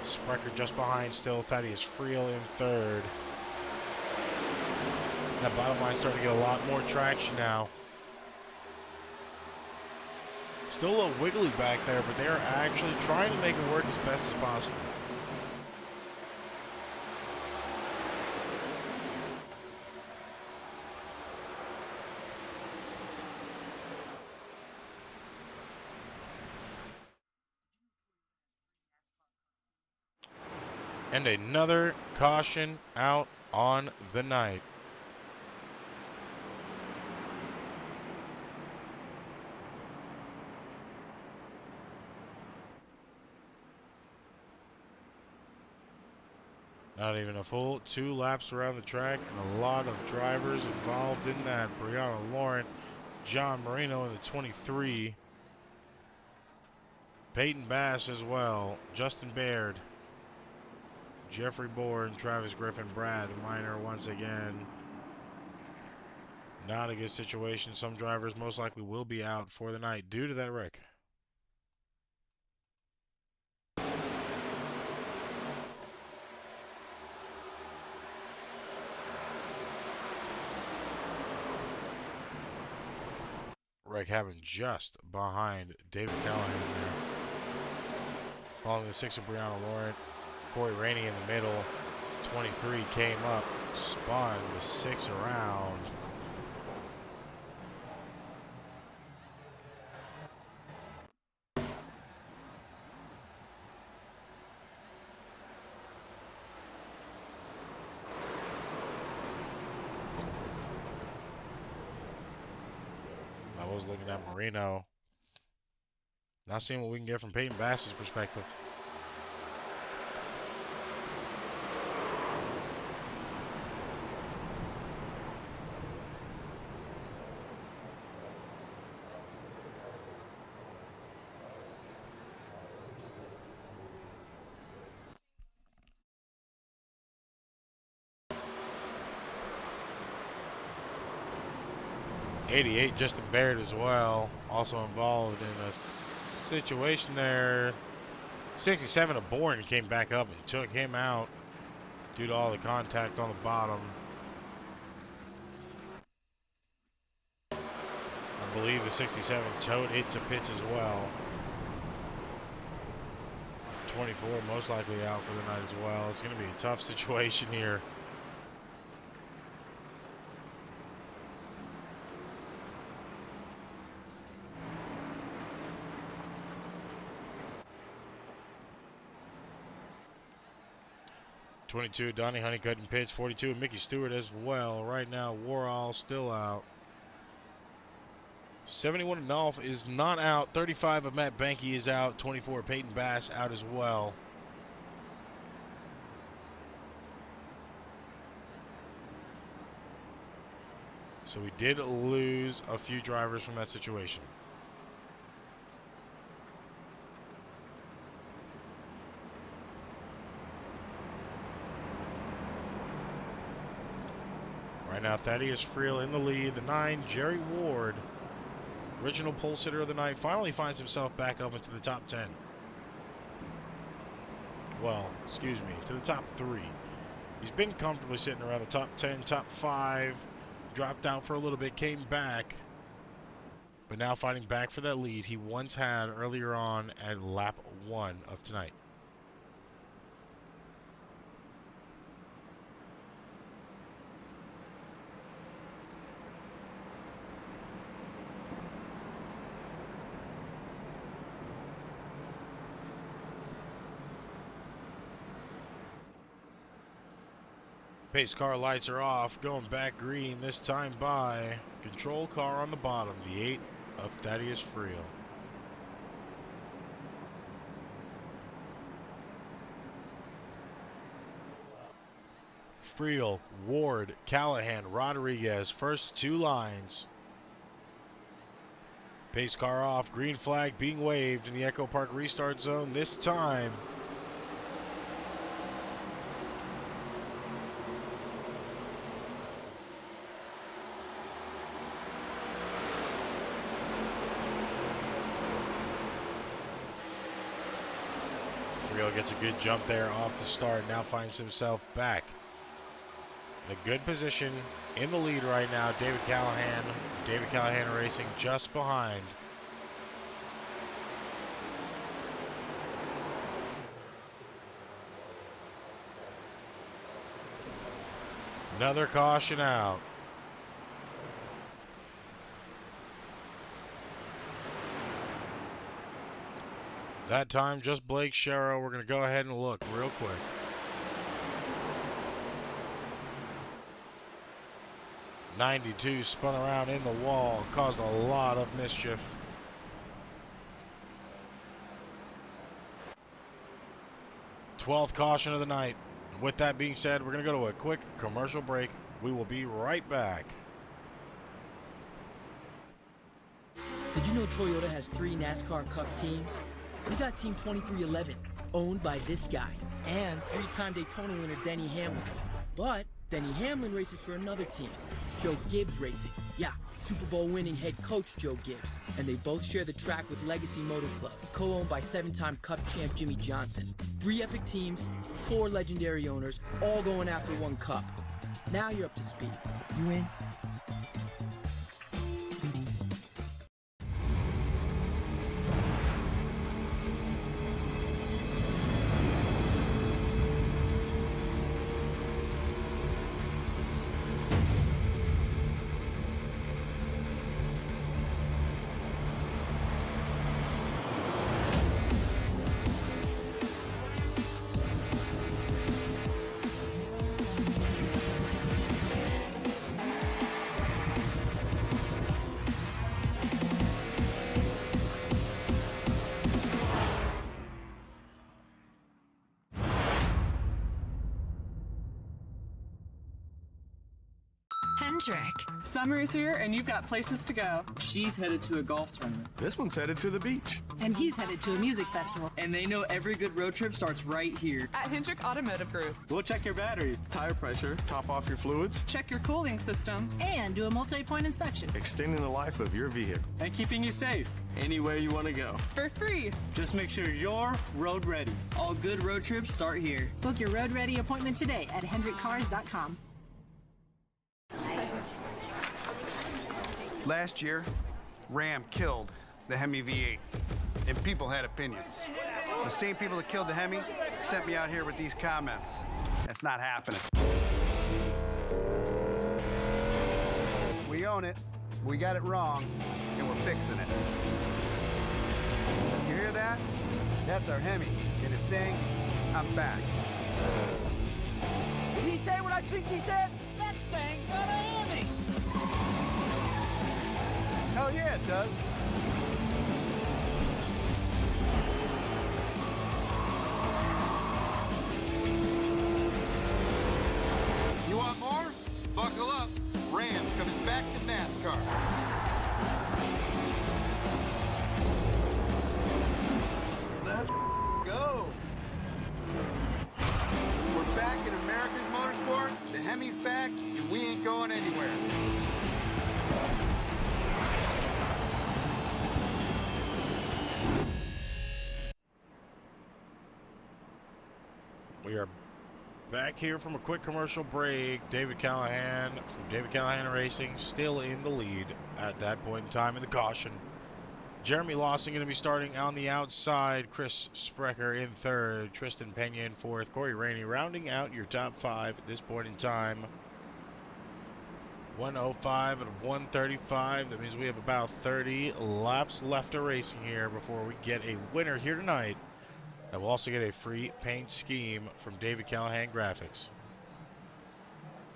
Speaker 1: Sprecher just behind still. Thaddeus Friel in third. That bottom line starting to get a lot more traction now. Still a little wiggly back there, but they're actually trying to make it work as best as possible. And another caution out on the night. Not even a full 2 laps around the track, and a lot of drivers involved in that. Brianna Laurent, John Marino in the 23. Peyton Bass as well. Justin Baird. Jeffrey Bourne, Travis Griffin, Brad Minor once again. Not a good situation. Some drivers most likely will be out for the night due to that wreck. Wreck happened just behind David Callahan there. Following the 6 of Brianna Laurent. Corey Rainey in the middle. 23 came up, spun the 6 around. Always looking at Marino. Not seeing what we can get from Peyton Bass's perspective. '88, Justin Baird as well, also involved in a situation there. 67 of Bourne came back up and took him out due to all the contact on the bottom. I believe the 67 towed it to pits as well. 24 most likely out for the night as well. It's going to be a tough situation here. '22, Donnie Honeycutt and pitch. 42, Mickey Stewart as well. Right now, Warhol still out. 71 of Nolf is not out. 35 of Matt Banky is out. 24, Peyton Bass out as well. So we did lose a few drivers from that situation. Right now, Thaddeus Friel in the lead. The 9, Jerry Ward, original pole sitter of the night, finally finds himself back up into the top 10. Well, excuse me, to the top 3. He's been comfortably sitting around the top 10, top 5. Dropped out for a little bit, came back, but now fighting back for that lead he once had earlier on at lap 1 of tonight. Pace car lights are off, going back green, this time by control car on the bottom, the 8 of Thaddeus Friel. Friel, Ward, Callahan, Rodriguez, first 2 lines. Pace car off, green flag being waved in the Echo Park restart zone this time. Friel gets a good jump there off the start, now finds himself back in a good position in the lead right now. David Callahan racing just behind. Another caution out. That time, just Blake Sherrow. We're going to go ahead and look real quick. '92 spun around in the wall, caused a lot of mischief. '12th caution of the night. With that being said, we're going to go to a quick commercial break. We will be right back.
Speaker 7: Did you know Toyota has 3 NASCAR Cup teams? We got Team 2311, owned by this guy, and 3-time Daytona winner Denny Hamlin. But Denny Hamlin races for another team, Joe Gibbs Racing. Yeah, Super Bowl winning head coach Joe Gibbs. And they both share the track with Legacy Motor Club, co-owned by 7-time Cup champ Jimmy Johnson. 3 epic teams, 4 legendary owners, all going after 1 cup. Now you're up to speed. You in?
Speaker 8: Hendrick.
Speaker 9: Summer is here and you've got places to go.
Speaker 7: She's headed to a golf tournament.
Speaker 10: This one's headed to the beach.
Speaker 8: And he's headed to a music festival.
Speaker 7: And they know every good road trip starts right here.
Speaker 9: At Hendrick Automotive Group.
Speaker 10: We'll check your battery, tire pressure, top off your fluids,
Speaker 9: Check your cooling system.
Speaker 8: And do a multi-point inspection.
Speaker 10: extending the life of your vehicle, and keeping you safe anywhere you want to go.
Speaker 9: For free.
Speaker 10: Just make sure you're road ready.
Speaker 7: All good road trips start here.
Speaker 8: Book your road ready appointment today at hendrickcars.com.
Speaker 11: Last year, Ram killed the Hemi V8, and people had opinions. The same people that killed the Hemi sent me out here with these comments. That's not happening. We own it, we got it wrong, and we're fixing it. You hear that? That's our Hemi, and it's saying, I'm back.
Speaker 4: Did he say what I think he said? That thing's got a Hemi.
Speaker 11: Hell yeah, it does. You want more? Buckle up. Ram's coming back to NASCAR. Let's go. We're back in America's motorsport. The Hemi's back, and we ain't going anywhere.
Speaker 1: We are back here from a quick commercial break. David Callahan from David Callahan Racing still in the lead at that point in time in the caution. Jeremy Lawson going to be starting on the outside. Chris Sprecher in third. Tristan Pena in fourth. Corey Rainey rounding out your top five at this point in time. 105 and 135. That means we have about 30 laps left of racing here before we get a winner here tonight. And we'll also get a free paint scheme from David Callahan Graphics.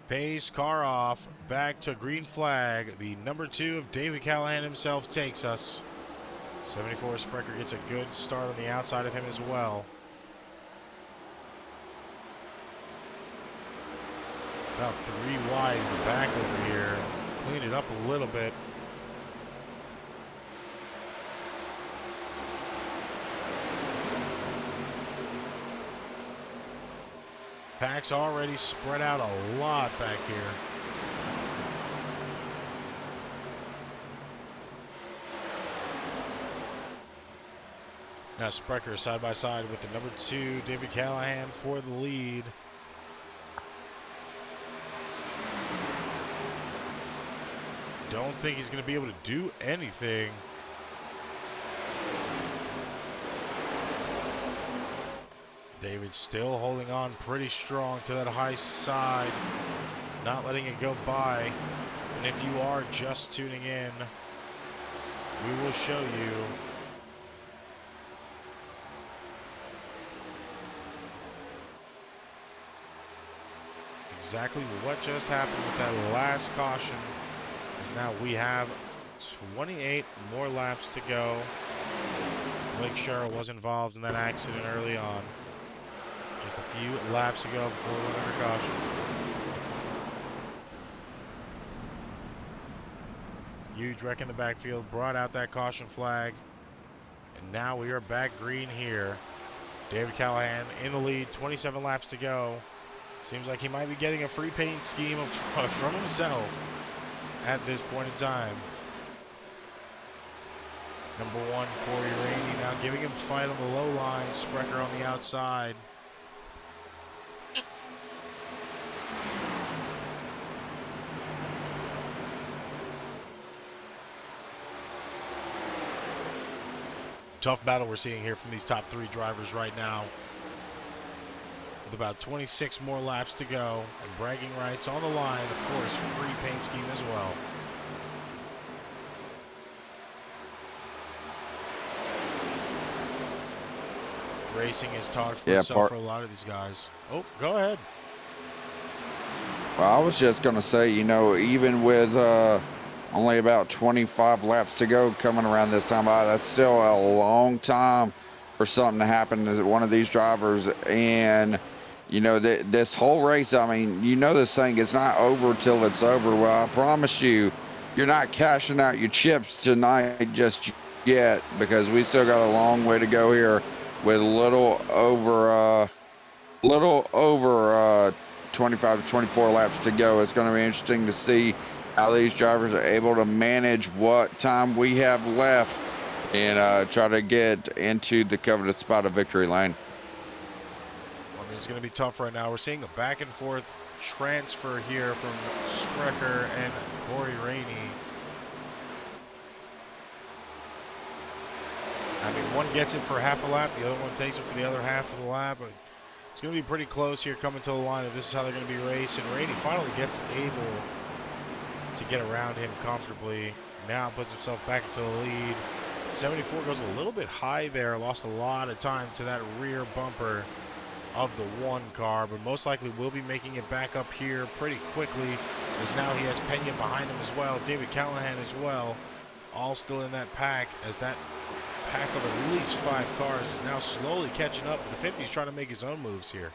Speaker 1: Pace car off, back to green flag. The number 2 of David Callahan himself takes us. 74 Sprecher gets a good start on the outside of him as well. About 3 wide in the back over here. Clean it up a little bit. Pack's already spread out a lot back here. Now Sprecher side by side with the number 2, David Callahan, for the lead. Don't think he's going to be able to do anything. David still holding on pretty strong to that high side, not letting it go by. And if you are just tuning in, we will show you exactly what just happened with that last caution. As now we have 28 more laps to go. Blake Sherrill was involved in that accident early on. Just a few laps ago before we went under caution. Huge wreck in the backfield brought out that caution flag. And now we are back green here. David Callahan in the lead, 27 laps to go. Seems like he might be getting a free paint scheme from himself at this point in time. Number 1, Corey Rainey now giving him fight on the low line. Sprecher on the outside. Tough battle we're seeing here from these top 3 drivers right now. With about 26 more laps to go and bragging rights on the line. Of course, free paint scheme as well. Racing has talked for itself for a lot of these guys. Oh, go ahead.
Speaker 2: Well, I was just going to say, you know, even with only about 25 laps to go coming around this time, that's still a long time for something to happen to one of these drivers. And, you know, this whole race, I mean, you know, this thing is not over till it's over. Well, I promise you, you're not cashing out your chips tonight just yet, because we still got a long way to go here with a little over 25 to 24 laps to go. It's going to be interesting to see how these drivers are able to manage what time we have left and try to get into the coveted spot of victory lane.
Speaker 1: I mean, it's going to be tough right now. We're seeing a back and forth transfer here from Sprecher and Corey Rainey. I mean, one gets it for half a lap, the other one takes it for the other half of the lap. But it's going to be pretty close here coming to the line if this is how they're going to be racing. Rainey finally gets able to get around him comfortably. Now puts himself back into the lead. 74 goes a little bit high there, lost a lot of time to that rear bumper of the one car, but most likely will be making it back up here pretty quickly, as now he has Pena behind him as well, David Callahan as well, all still in that pack, as that pack of at least 5 cars is now slowly catching up. The 50's trying to make his own moves here.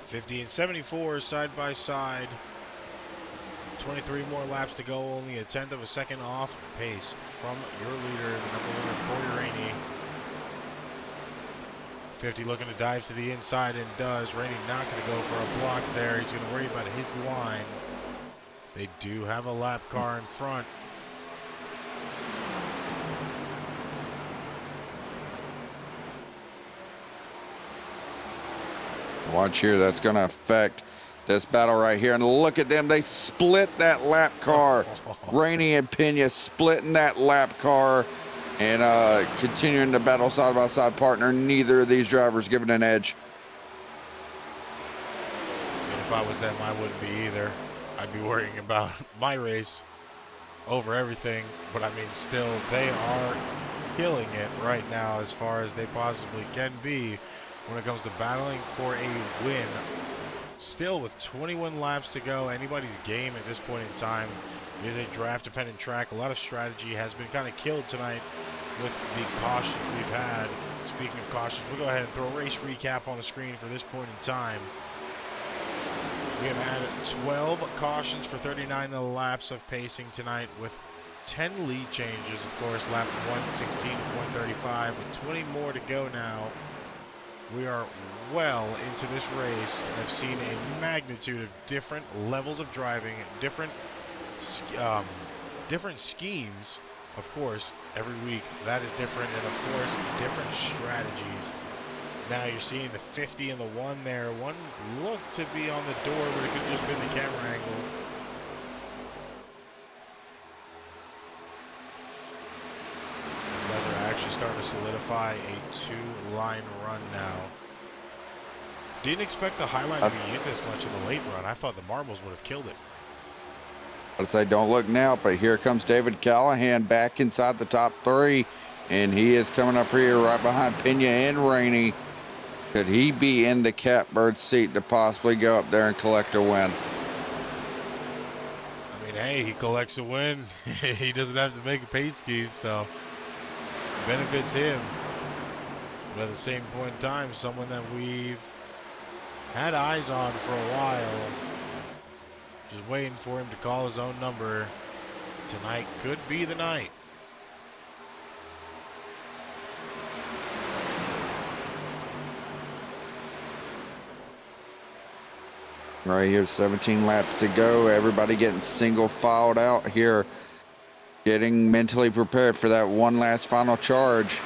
Speaker 1: '50 and 74 side by side. 23 more laps to go, only a 1/10 of a second off pace from your leader, the number 1, Corey Rainey. 50 looking to dive to the inside and does. Rainey not going to go for a block there. He's going to worry about his line. They do have a lap car in front.
Speaker 2: Watch here, that's going to affect this battle right here. And look at them, they split that lap car. Rainey and Pena splitting that lap car and continuing to battle side by side partner. Neither of these drivers giving an edge.
Speaker 1: And if I was them, I wouldn't be either. I'd be worrying about my race over everything. But I mean, still, they are killing it right now as far as they possibly can be when it comes to battling for a win. Still with 21 laps to go, anybody's game at this point in time. It is a draft-dependent track. A lot of strategy has been kind of killed tonight with the cautions we've had. Speaking of cautions, we'll go ahead and throw a race recap on the screen for this point in time. We have had 12 cautions for 39 laps of pacing tonight, with 10 lead changes, of course, lap 116 and 135, with 20 more to go now. We are well into this race and have seen a magnitude of different levels of driving, different schemes, of course, every week. That is different, and of course, different strategies. Now you're seeing the 50 and the 1 there. One looked to be on the door, but it could have just been the camera angle. These guys are actually starting to solidify a 2-line run now. Didn't expect the Highline to be used this much in the late run. I thought the marbles would have killed it.
Speaker 2: I'd say don't look now, but here comes David Callahan back inside the top 3, and he is coming up here right behind Pena and Rainey. Could he be in the catbird seat to possibly go up there and collect a win?
Speaker 1: I mean, hey, he collects a win. He doesn't have to make a paid scheme, so it benefits him. But at the same point in time, someone that we've had eyes on for a while, just waiting for him to call his own number. Tonight could be the night.
Speaker 2: Right here, 17 laps to go. Everybody getting single filed out here, getting mentally prepared for that one last final charge.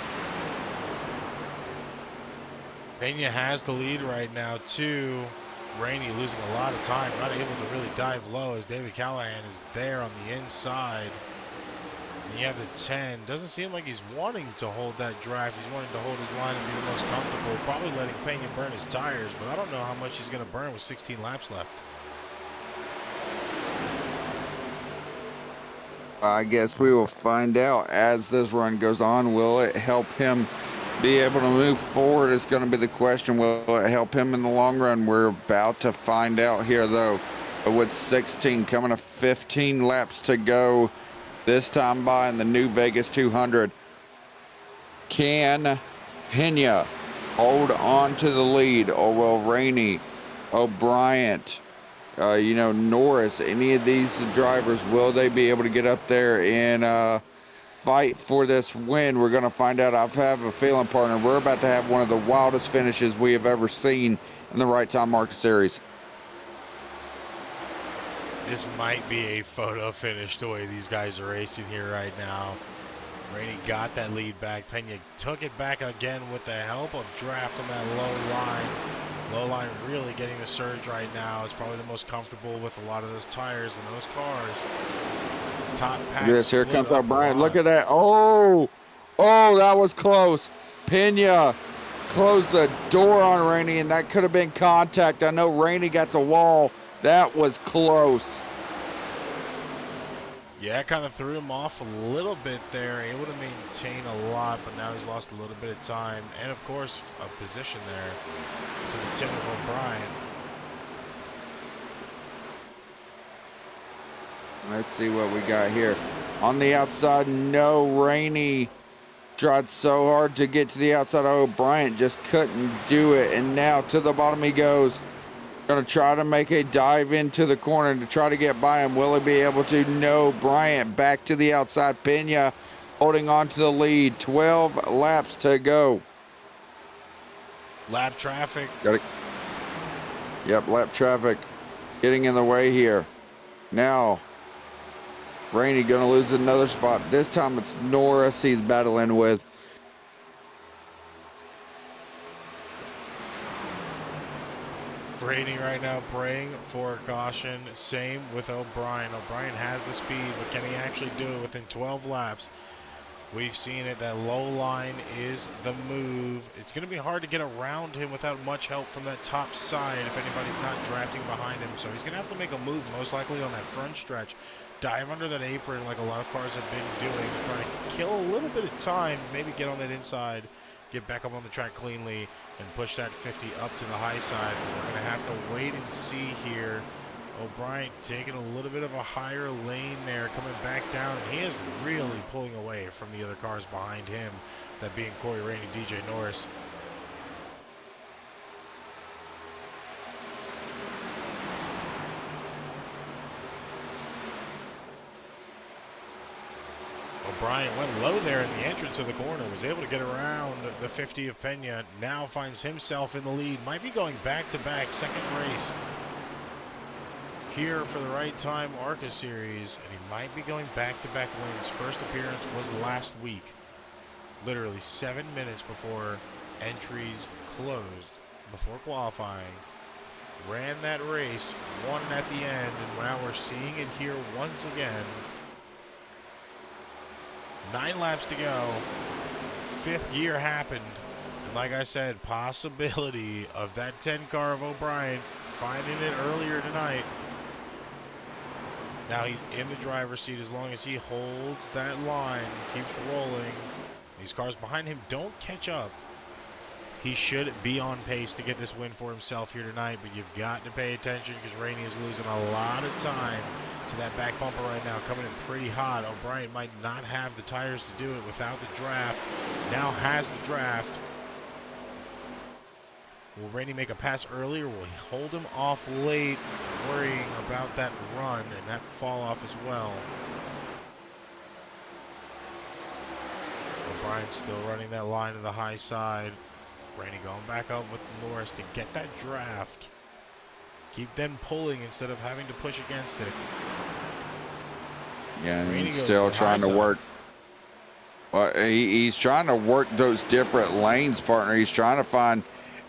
Speaker 1: Pena has the lead right now, too. Rainey losing a lot of time, not able to really dive low, as David Callahan is there on the inside. And you have the 10. Doesn't seem like he's wanting to hold that draft. He's wanting to hold his line and be the most comfortable. Probably letting Pena burn his tires, but I don't know how much he's going to burn with 16 laps left.
Speaker 2: I guess we will find out as this run goes on. Will it help him be able to move forward is going to be the question. Will it help him in the long run? We're about to find out here, though. with 16, coming to 15 laps to go. This time by in the new Vegas 200. Can Pena hold on to the lead, or will Rainey, O'Brien, Norris, any of these drivers, will they be able to get up there and fight for this win? We're going to find out. I have a feeling, partner, we're about to have one of the wildest finishes we have ever seen in the Right Time Market Series.
Speaker 1: This might be a photo finish the way these guys are racing here right now. Rainey got that lead back. Pena took it back again with the help of draft on that low line. Low line really getting the surge right now. It's probably the most comfortable with a lot of those tires and those cars. Top pack.
Speaker 2: Yes, here comes O'Brien. Look at that. Oh, that was close. Pena closed the door on Rainey, and that could have been contact. I know Rainey got the wall. That was close.
Speaker 1: Yeah, kind of threw him off a little bit there. Able to maintain a lot, but now he's lost a little bit of time. And, of course, a position there to the Tim of O'Brien.
Speaker 2: Let's see what we got here. On the outside, no. Rainey tried so hard to get to the outside. O'Brien just couldn't do it. And now to the bottom he goes. Going to try to make a dive into the corner to try to get by him. Will he be able to? No. Bryant back to the outside. Pena holding on to the lead. 12 laps to go.
Speaker 1: Lap traffic.
Speaker 2: Yep, lap traffic getting in the way here. Now, Rainey going to lose another spot. This time it's Norris he's battling with.
Speaker 1: Rainey right now praying for caution. Same with O'Brien. O'Brien has the speed, but can he actually do it within 12 laps? We've seen it. That low line is the move. It's going to be hard to get around him without much help from that top side if anybody's not drafting behind him. So he's going to have to make a move, most likely on that front stretch. Dive under that apron like a lot of cars have been doing to try to kill a little bit of time, maybe get on that inside, get back up on the track cleanly, and push that 50 up to the high side. We're going to have to wait and see here. O'Brien taking a little bit of a higher lane there, coming back down. He is really pulling away from the other cars behind him, that being Corey Rainey, DJ Norris. O'Brien went low there in the entrance of the corner, was able to get around the 50 of Pena, now finds himself in the lead, might be going back-to-back, second race here for the Right Time ARCA Series, and he might be going back-to-back wins. First appearance was last week, literally 7 minutes before entries closed, before qualifying. Ran that race, won at the end, and now we're seeing it here once again. 9 laps to go. 5th gear happened. And like I said, possibility of that 10 car of O'Brien finding it earlier tonight. Now he's in the driver's seat as long as he holds that line, keeps rolling. These cars behind him don't catch up. He should be on pace to get this win for himself here tonight, but you've got to pay attention because Rainey is losing a lot of time to that back bumper right now, coming in pretty hot. O'Brien might not have the tires to do it without the draft. Now has the draft. Will Rainey make a pass early, or will he hold him off late, worrying about that run and that fall off as well? O'Brien still running that line to the high side. Rainey going back up with Norris to get that draft. Keep them pulling instead of having to push against it.
Speaker 2: Yeah, and he's still trying to work. Well, he's trying to work those different lanes, partner. He's trying to find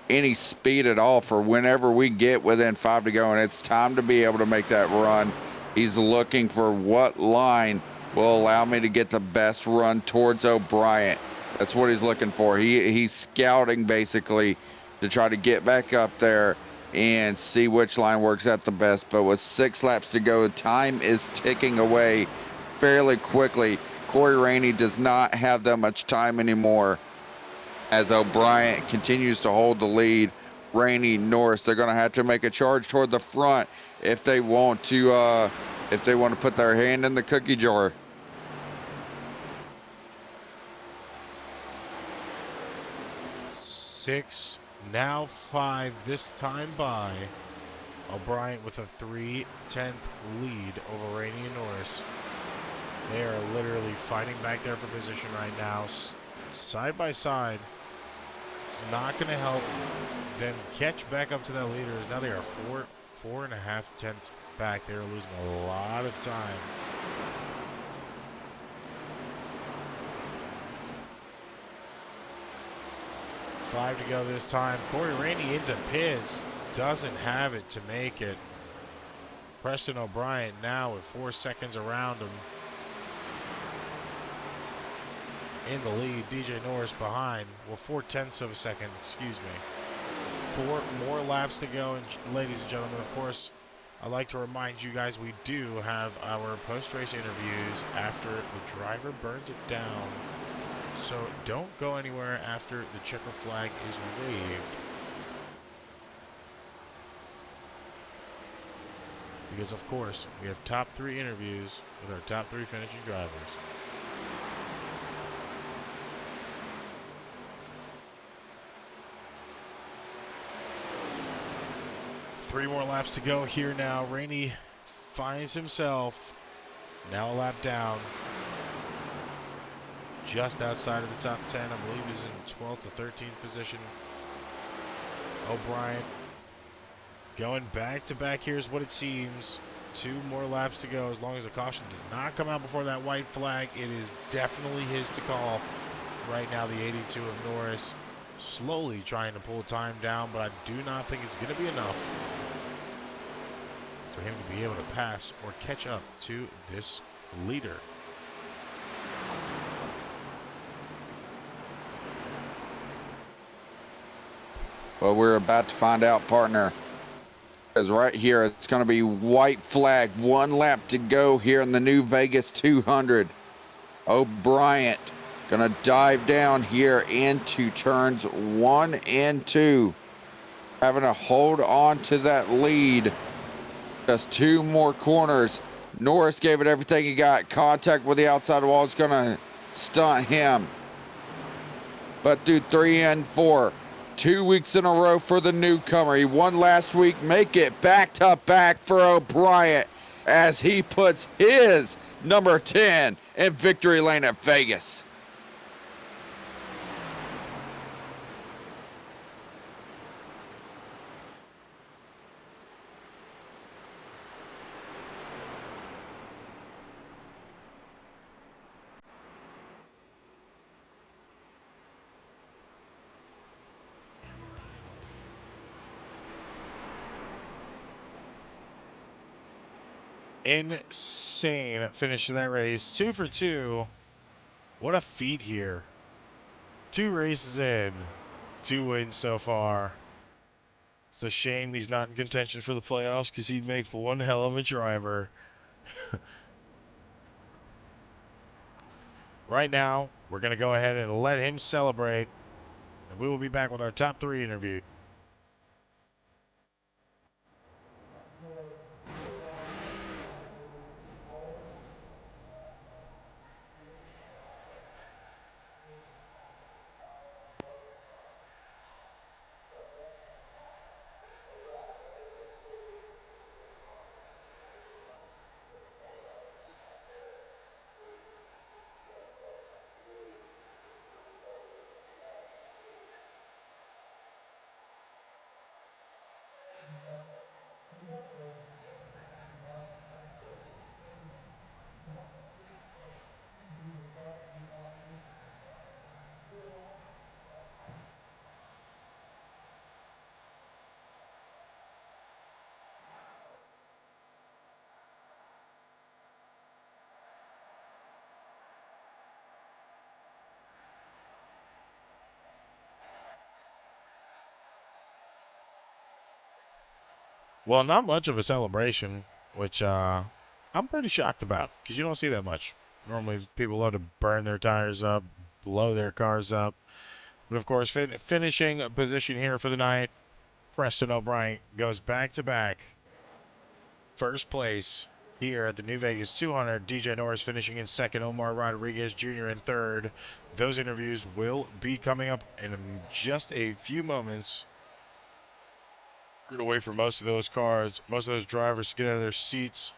Speaker 2: any speed at all for whenever we get within 5 to go, and it's time to be able to make that run. He's looking for what line will allow me to get the best run towards O'Brien. That's what he's looking for. He's scouting basically to try to get back up there and see which line works out the best. But with 6 laps to go, time is ticking away fairly quickly. Corey Rainey does not have that much time anymore as O'Brien continues to hold the lead Rainey, Norris. They're going to have to make a charge toward the front if they want to put their hand in the cookie jar.
Speaker 1: Six, now 5 this time by O'Brien with a 3/10 lead over Rainey and Norris. They are literally fighting back there for position right now, side by side. It's not going to help them catch back up to that leader. Now they are 4.5 back. They're losing a lot of time. Five to go this time. Corey Rainey into pits. Doesn't have it to make it. Preston O'Brien now with 4 seconds around him. In the lead. DJ Norris behind. Well, 4/10 of a second. Excuse me. 4 more laps to go. And ladies and gentlemen, of course, I'd like to remind you guys we do have our post-race interviews after the driver burns it down. So don't go anywhere after the checker flag is waved. Because, of course, we have top 3 interviews with our top 3 finishing drivers. Three more laps to go here now. Rainey finds himself now a lap down. Just outside of the top 10. I believe he's in 12th to 13th position. O'Brien going back to back. Here's what it seems. 2 more laps to go. As long as the caution does not come out before that white flag, it is definitely his to call. Right now, the 82 of Norris slowly trying to pull time down, but I do not think it's going to be enough for him to be able to pass or catch up to this leader.
Speaker 2: Well, we're about to find out, partner. Because right here, it's going to be white flag. 1 lap to go here in the new Vegas 200. O'Brien going to dive down here into turns 1 and 2. Having to hold on to that lead. Just 2 more corners. Norris gave it everything he got. Contact with the outside wall is going to stunt him. But through 3 and 4. 2 weeks in a row for the newcomer. He won last week. Make it back to back for O'Brien as he puts his number 10 in victory lane at Vegas.
Speaker 1: Insane finish to that race. 2 for 2. What a feat here. 2 races in. 2 wins so far. It's a shame he's not in contention for the playoffs because he'd make one hell of a driver. Right now, we're going to go ahead and let him celebrate. And we will be back with our top 3 interview. Well, not much of a celebration, which I'm pretty shocked about because you don't see that much. Normally, people love to burn their tires up, blow their cars up. But of course, finishing position here for the night, Preston O'Brien goes back to back. First place here at the New Vegas 200. DJ Norris finishing in second. Omar Rodriguez Jr. in third. Those interviews will be coming up in just a few moments. We're going to wait for most of those cars, most of those drivers to get out of their seats.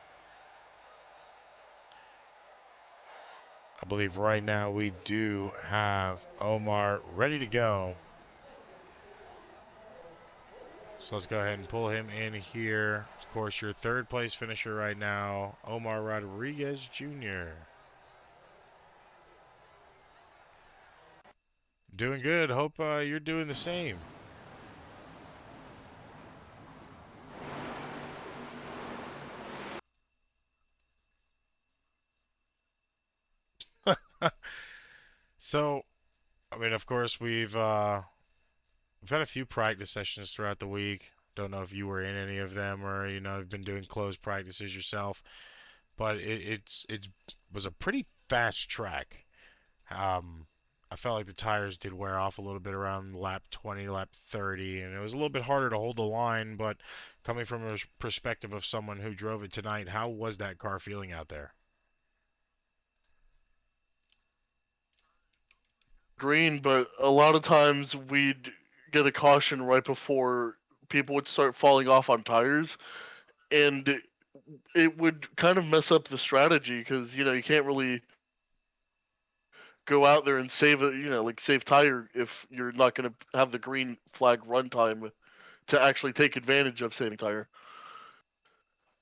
Speaker 1: I believe right now we do have Omar ready to go. So let's go ahead and pull him in here. Of course, your third place finisher right now, Omar Rodriguez Jr. Doing good. Hope you're doing the same. So, I mean, of course, we've had a few practice sessions throughout the week. Don't know if you were in any of them or you've been doing closed practices yourself, but it was a pretty fast track. I felt like the tires did wear off a little bit around lap 20, lap 30, and it was a little bit harder to hold the line. But coming from a perspective of someone who drove it tonight, how was that car feeling out there?
Speaker 12: Green, but a lot of times we'd get a caution right before people would start falling off on tires, and it would kind of mess up the strategy because you can't really go out there and save save tire if you're not going to have the green flag runtime to actually take advantage of saving tire.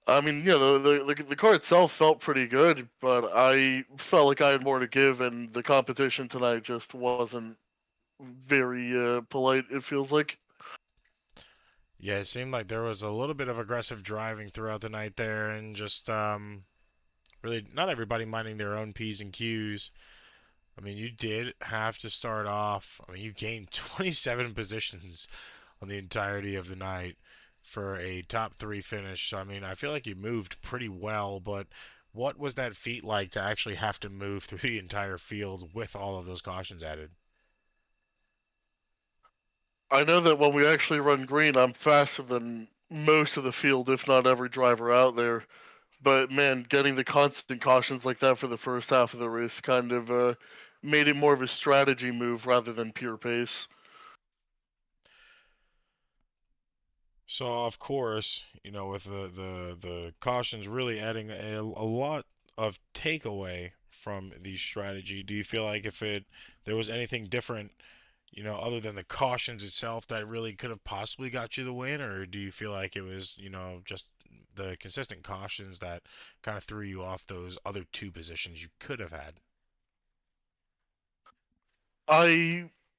Speaker 12: I mean, the car itself felt pretty good, but I felt like I had more to give, and the competition tonight just wasn't very polite, it feels like.
Speaker 1: Yeah, it seemed like there was a little bit of aggressive driving throughout the night there, and just really not everybody minding their own P's and Q's. I mean, you did have to start off. I mean, you gained 27 positions on the entirety of the night for a top 3 finish. So, I mean, I feel like you moved pretty well, but what was that feat like to actually have to move through the entire field with all of those cautions added?
Speaker 12: I know that when we actually run green, I'm faster than most of the field, if not every driver out there. But man, getting the constant cautions like that for the first half of the race kind of made it more of a strategy move rather than pure pace.
Speaker 1: So, of course, with the cautions really adding a lot of takeaway from the strategy, do you feel like if there was anything different, other than the cautions itself that really could have possibly got you the win, or do you feel like it was, just the consistent cautions that kind of threw you off those other 2 positions you could have had?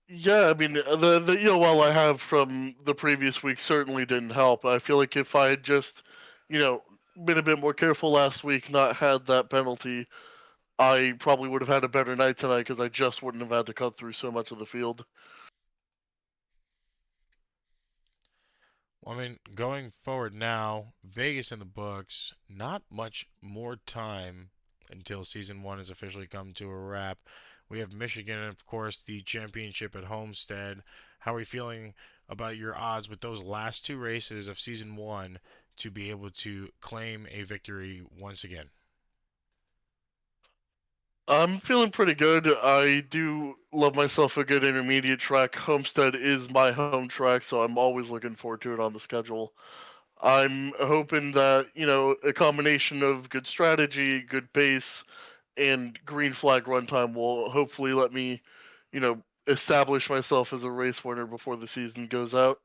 Speaker 12: Yeah, I mean, the EOL I have from the previous week certainly didn't help. I feel like if I had just, been a bit more careful last week, not had that penalty, I probably would have had a better night tonight because I just wouldn't have had to cut through so much of the field.
Speaker 1: Well, I mean, going forward now, Vegas in the books, not much more time until season 1 has officially come to a wrap. We have Michigan and, of course, the championship at Homestead. How are you feeling about your odds with those last 2 races of season 1 to be able to claim a victory once again?
Speaker 12: I'm feeling pretty good. I do love myself a good intermediate track. Homestead is my home track, so I'm always looking forward to it on the schedule. I'm hoping that, a combination of good strategy, good pace, and green flag runtime will hopefully let me, establish myself as a race winner before the season goes out.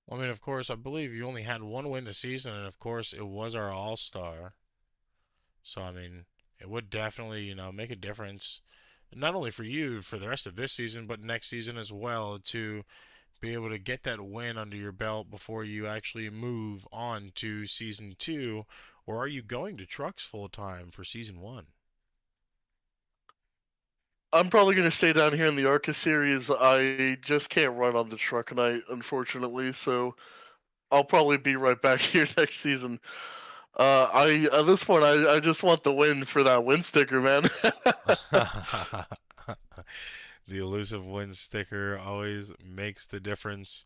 Speaker 1: Well, I mean, of course, I believe you only had 1 win this season, and of course, it was our All-Star. So, I mean, it would definitely, make a difference, not only for you for the rest of this season, but next season as well, to be able to get that win under your belt before you actually move on to season 2. Or are you going to trucks full time for season 1?
Speaker 12: I'm probably going to stay down here in the ARCA series. I just can't run on the truck night, unfortunately, so I'll probably be right back here next season. At this point, I just want the win for that win sticker, man.
Speaker 1: The elusive win sticker always makes the difference.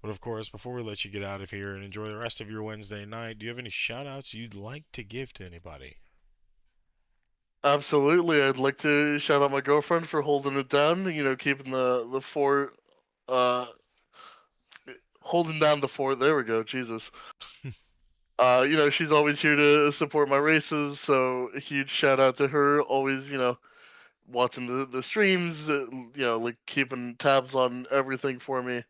Speaker 1: But of course, before we let you get out of here and enjoy the rest of your Wednesday night, do you have any shout outs you'd like to give to anybody?
Speaker 12: Absolutely. I'd like to shout out my girlfriend for holding it down, keeping the fort, holding down the fort. There we go. Jesus. She's always here to support my races, so a huge shout out to her. Always, watching the streams, like keeping tabs on everything for me.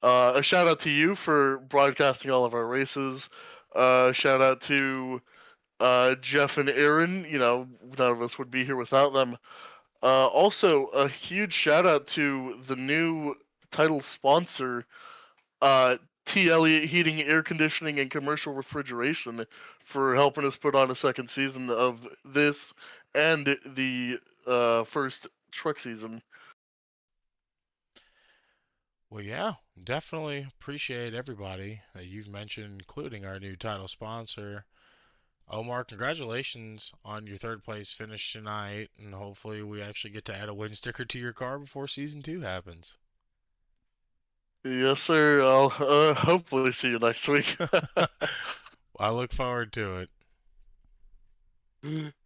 Speaker 12: A shout out to you for broadcasting all of our races. Shout out to Jeff and Aaron. None of us would be here without them. Also, a huge shout out to the new title sponsor, T. Elliott Heating, Air Conditioning, and Commercial Refrigeration, for helping us put on a second season of this and the first truck season.
Speaker 1: Well, yeah, definitely appreciate everybody that you've mentioned, including our new title sponsor. Omar, congratulations on your third place finish tonight, and hopefully we actually get to add a win sticker to your car before Season 2 happens.
Speaker 12: Yes, sir. I'll hopefully see you next week.
Speaker 1: I look forward to
Speaker 12: it.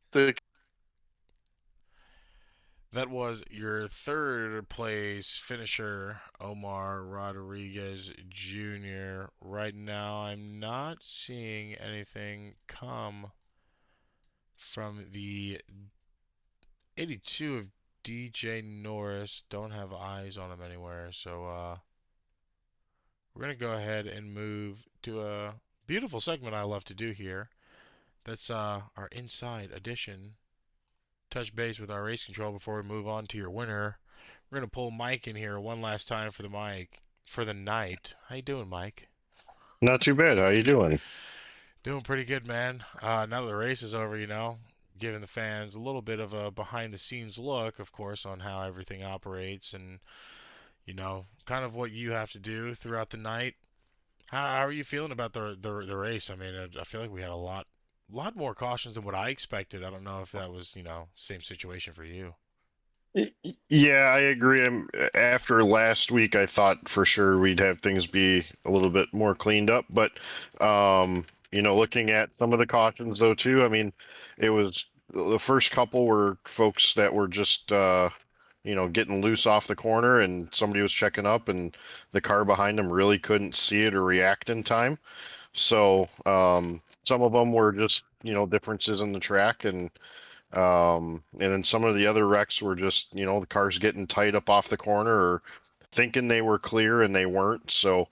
Speaker 1: That was your third place finisher, Omar Rodriguez Jr. Right now, I'm not seeing anything come from the 82 of DJ Norris. Don't have eyes on him anywhere, so we're going to go ahead and move to a beautiful segment I love to do here. That's our Inside Edition. Touch base with our race control before we move on to your winner. We're going to pull Mike in here one last time for the night. How you doing, Mike?
Speaker 5: Not too bad. How you doing?
Speaker 1: Doing pretty good, man. Now that the race is over, giving the fans a little bit of a behind-the-scenes look, of course, on how everything operates and, kind of what you have to do throughout the night. How are you feeling about the race? I mean, I feel like we had a lot more cautions than what I expected. I don't know if that was, same situation for you.
Speaker 5: Yeah, I agree. After last week, I thought for sure we'd have things be a little bit more cleaned up. But, looking at some of the cautions, though, too, I mean, it was the first couple were folks that were just, getting loose off the corner, and somebody was checking up, and the car behind them really couldn't see it or react in time. So some of them were just, differences in the track, and then some of the other wrecks were just, the cars getting tight up off the corner or thinking they were clear and they weren't. So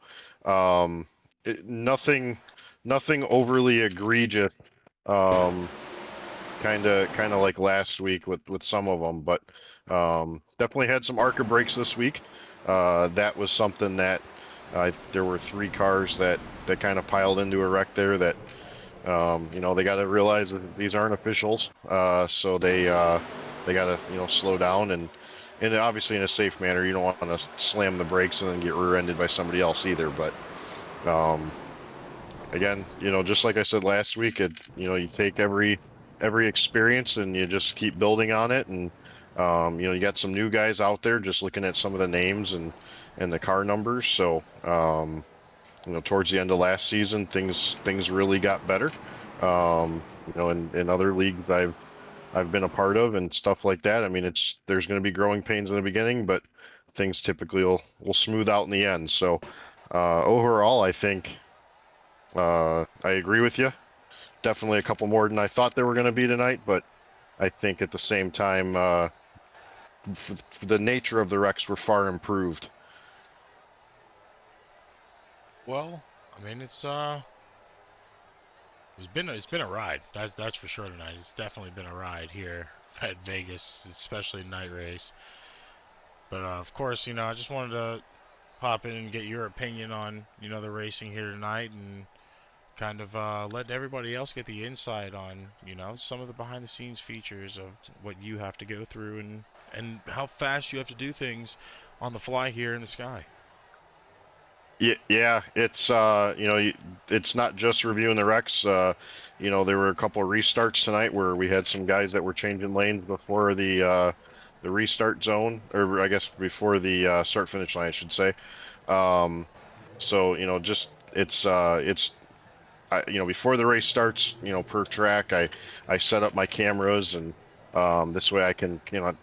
Speaker 5: nothing overly egregious, kind of like last week with some of them, but definitely had some ARCA brakes this week. That was something that there were 3 cars that kind of piled into a wreck there that, they got to realize that these aren't officials. So they got to, slow down and obviously in a safe manner. You don't want to slam the brakes and then get rear-ended by somebody else either. But again, just like I said last week, you take every experience and you just keep building on it. And, you got some new guys out there just looking at some of the names and the car numbers. So, towards the end of last season, things really got better. In other leagues I've been a part of and stuff like that. I mean, there's going to be growing pains in the beginning, but things typically will smooth out in the end. So, overall, I think I agree with you. Definitely a couple more than I thought there were going to be tonight, but I think at the same time, the nature of the wrecks were far improved.
Speaker 1: Well, I mean, it's been a ride. That's for sure tonight. It's definitely been a ride here at Vegas, especially night race. But of course, I just wanted to pop in and get your opinion on the racing here tonight, and kind of let everybody else get the insight on some of the behind the scenes features of what you have to go through and how fast you have to do things on the fly here in the sky.
Speaker 5: Yeah, it's it's not just reviewing the wrecks. There were a couple of restarts tonight where we had some guys that were changing lanes before the restart zone, or I guess before the start finish line, I should say. So just before the race starts, per track, I set up my cameras, and this way I can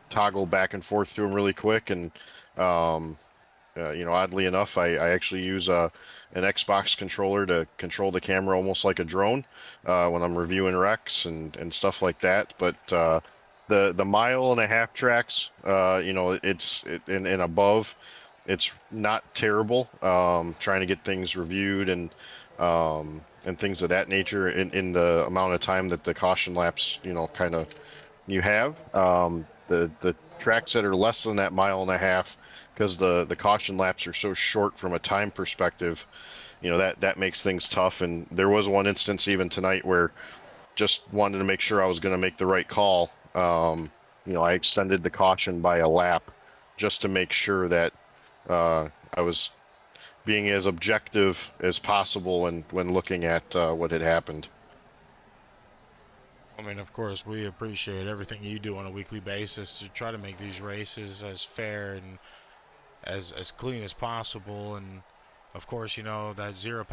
Speaker 5: toggle back and forth through them really quick. And oddly enough, I actually use an Xbox controller to control the camera almost like a drone when I'm reviewing wrecks and stuff like that. But the mile-and-a-half tracks, and above, it's not terrible. Trying to get things reviewed and things of that nature in the amount of time that the caution laps, kind of you have. The tracks that are less than that mile and a half, because the caution laps are so short from a time perspective, that makes things tough. And there was one instance even tonight where just wanted to make sure I was going to make the right call. I extended the caution by a lap just to make sure that I was being as objective as possible when looking at what had happened.
Speaker 1: I mean, of course, we appreciate everything you do on a weekly basis to try to make these races as fair and as clean as possible. And of course, that zero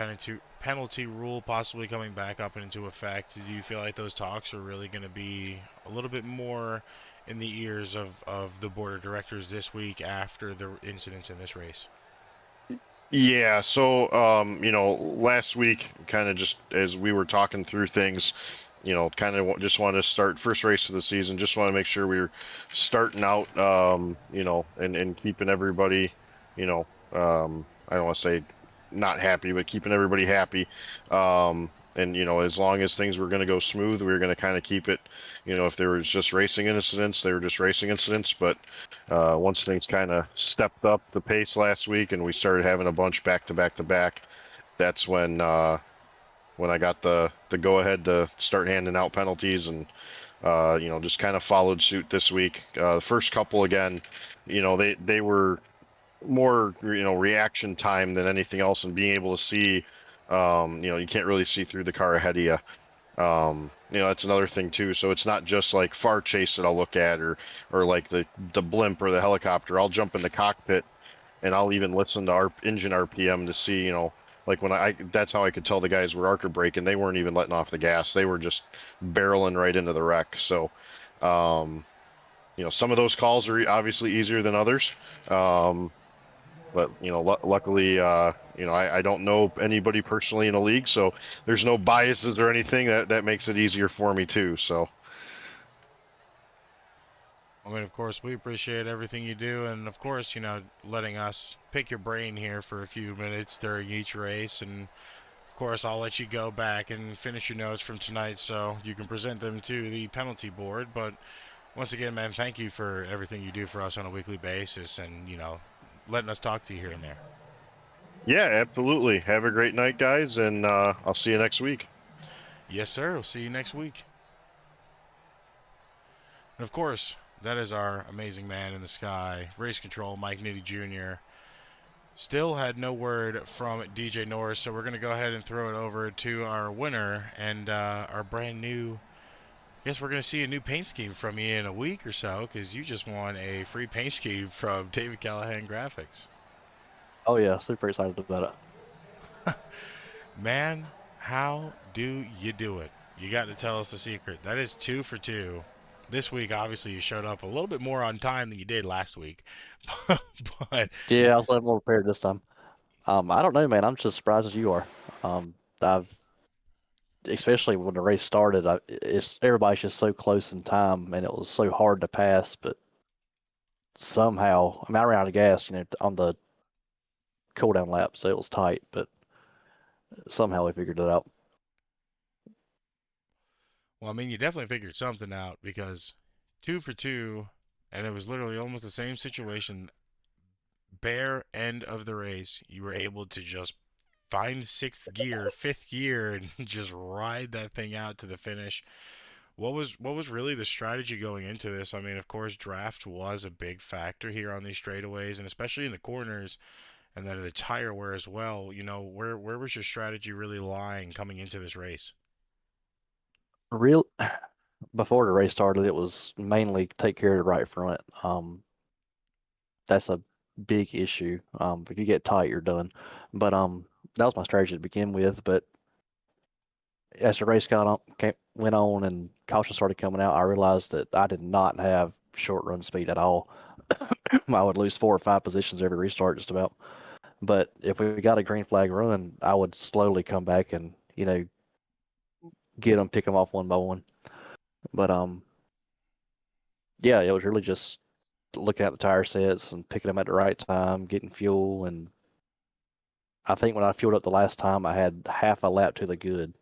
Speaker 1: penalty rule possibly coming back up into effect. Do you feel like those talks are really going to be a little bit more in the ears of the board of directors this week after the incidents in this race?
Speaker 5: Yeah, so last week, kind of just as we were talking through things, kind of just want to start first race of the season. Just want to make sure we were starting out, and keeping everybody, I don't want to say not happy, but keeping everybody happy. And as long as things were going to go smooth, we were going to kind of keep it. If there was just racing incidents, they were just racing incidents. But once things kind of stepped up the pace last week, and we started having a bunch back to back to back, that's when I got the go ahead to start handing out penalties, and just kind of followed suit this week. The first couple, again, they were more reaction time than anything else, and being able to see. You can't really see through the car ahead of you. That's another thing too. So it's not just like far chase that I'll look at, or like the blimp or the helicopter. I'll jump in the cockpit, and I'll even listen to our engine RPM to see, like that's how I could tell the guys were ARCA braking. They weren't even letting off the gas. They were just barreling right into the wreck. So, some of those calls are obviously easier than others. But luckily, I don't know anybody personally in the league, so there's no biases or anything that makes it easier for me too. So,
Speaker 1: I mean, of course, we appreciate everything you do, and of course, letting us pick your brain here for a few minutes during each race. And of course, I'll let you go back and finish your notes from tonight so you can present them to the penalty board. But once again, man, thank you for everything you do for us on a weekly basis, and letting us talk to you here and there.
Speaker 5: Yeah, absolutely. Have a great night, guys, and I'll see you next week.
Speaker 1: Yes, sir. We'll see you next week. And of course, that is our amazing man in the sky, race control, Mike Nitti Jr. Still had no word from DJ Norris, so we're going to go ahead and throw it over to our winner and our brand new. I guess we're going to see a new paint scheme from you in a week or so, because you just won a free paint scheme from David Callahan Graphics.
Speaker 13: Oh, yeah. Super excited about
Speaker 1: it. Man, how do you do it? You got to tell us the secret. That is 2 for 2. This week, obviously, you showed up a little bit more on time than you did last week. But
Speaker 13: yeah, I was a little more prepared this time. I don't know, man. I'm just as surprised as you are. Especially when the race started, everybody's just so close in time, and it was so hard to pass. But somehow, I ran out of gas, on the cool down lap, so it was tight. But somehow we figured it out.
Speaker 1: Well, I mean, you definitely figured something out, because 2 for 2, and it was literally almost the same situation. Bare end of the race, you were able to just find 6th gear, 5th gear, and just ride that thing out to the finish. What was really the strategy going into this? I mean, of course, draft was a big factor here on these straightaways, and especially in the corners, and then the tire wear as well. Where was your strategy really lying coming into this race?
Speaker 13: before the race started, it was mainly take care of the right front. That's a big issue. If you get tight, you're done. But that was my strategy to begin with. But as the race went on and caution started coming out, I realized that I did not have short run speed at all. I would lose 4 or 5 positions every restart just about. But if we got a green flag run, I would slowly come back and, get them, pick them off one by one. But yeah, it was really just looking at the tire sets and picking them at the right time, getting fuel. And I think when I fueled up the last time, I had half a lap to the good.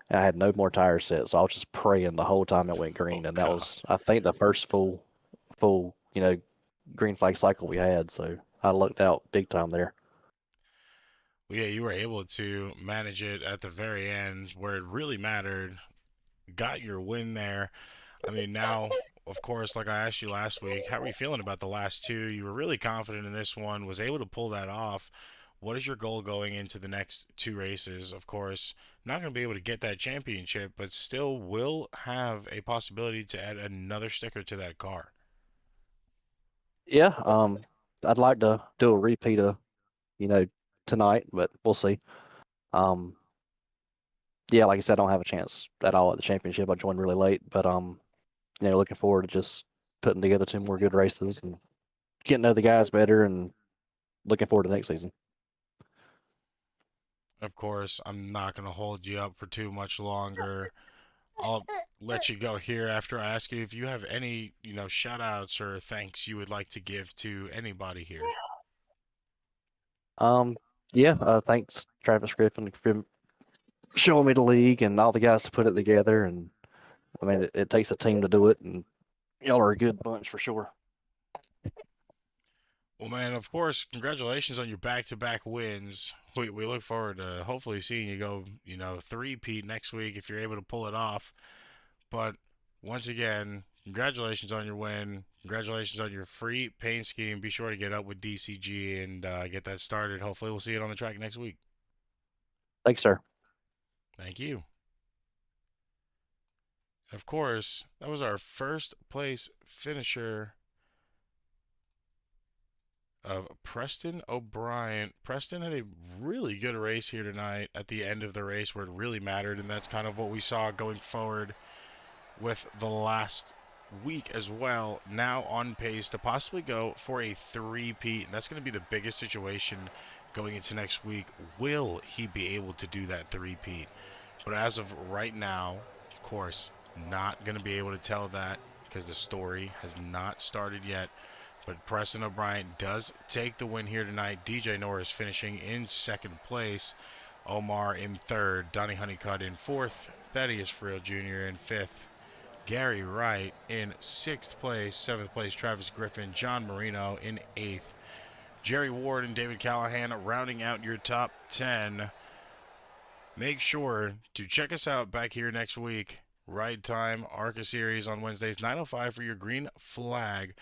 Speaker 13: And I had no more tire sets, so I was just praying the whole time it went green. And that was, I think, the first full, green flag cycle we had. So I lucked out big time there.
Speaker 1: Well, yeah, you were able to manage it at the very end where it really mattered. Got your win there. I mean, now, of course, like I asked you last week, how are you feeling about the last 2? You were really confident in this one, was able to pull that off. What is your goal going into the next 2 races? Of course, not going to be able to get that championship, but still will have a possibility to add another sticker to that car.
Speaker 13: Yeah, I'd like to do a repeat of, tonight, but we'll see. Yeah, like I said, I don't have a chance at all at the championship. I joined really late, but looking forward to just putting together 2 more good races and getting to know the guys better and looking forward to next season.
Speaker 1: Of course, I'm not going to hold you up for too much longer. I'll let you go here after I ask you if you have any, shout outs or thanks you would like to give to anybody here.
Speaker 13: Yeah, thanks Travis Griffin for showing me the league and all the guys to put it together. And I mean, it takes a team to do it, and y'all are a good bunch for sure.
Speaker 1: Well, man, of course, congratulations on your back-to-back wins. We look forward to hopefully seeing you go, 3-peat next week if you're able to pull it off. But once again, congratulations on your win. Congratulations on your free paint scheme. Be sure to get up with DCG and get that started. Hopefully, we'll see it on the track next week.
Speaker 13: Thanks, sir.
Speaker 1: Thank you. Of course, that was our first place finisher of Preston O'Brien. Preston had a really good race here tonight at the end of the race where it really mattered, and that's kind of what we saw going forward with the last week as well. Now on pace to possibly go for a 3-peat, and that's going to be the biggest situation going into next week. Will he be able to do that 3-peat? But as of right now, of course, not going to be able to tell that because the story has not started yet. But Preston O'Brien does take the win here tonight. DJ Norris finishing in 2nd place. Omar in 3rd. Donnie Honeycutt in 4th. Thaddeus Friel Jr. in 5th. Gary Wright in 6th place. 7th place Travis Griffin. John Marino in 8th. Jerry Ward and David Callahan rounding out your top 10. Make sure to check us out back here next week. Ride Time ARCA Series on Wednesdays, 9:05 for your green flag.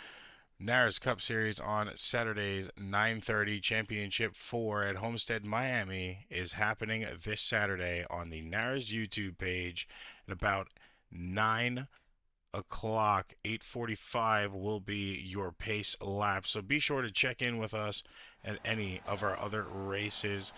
Speaker 1: NARAS Cup Series on Saturdays, 9:30. Championship 4 at Homestead, Miami is happening this Saturday on the NARAS YouTube page. And about 9 o'clock, 8:45 will be your pace lap. So be sure to check in with us at any of our other races.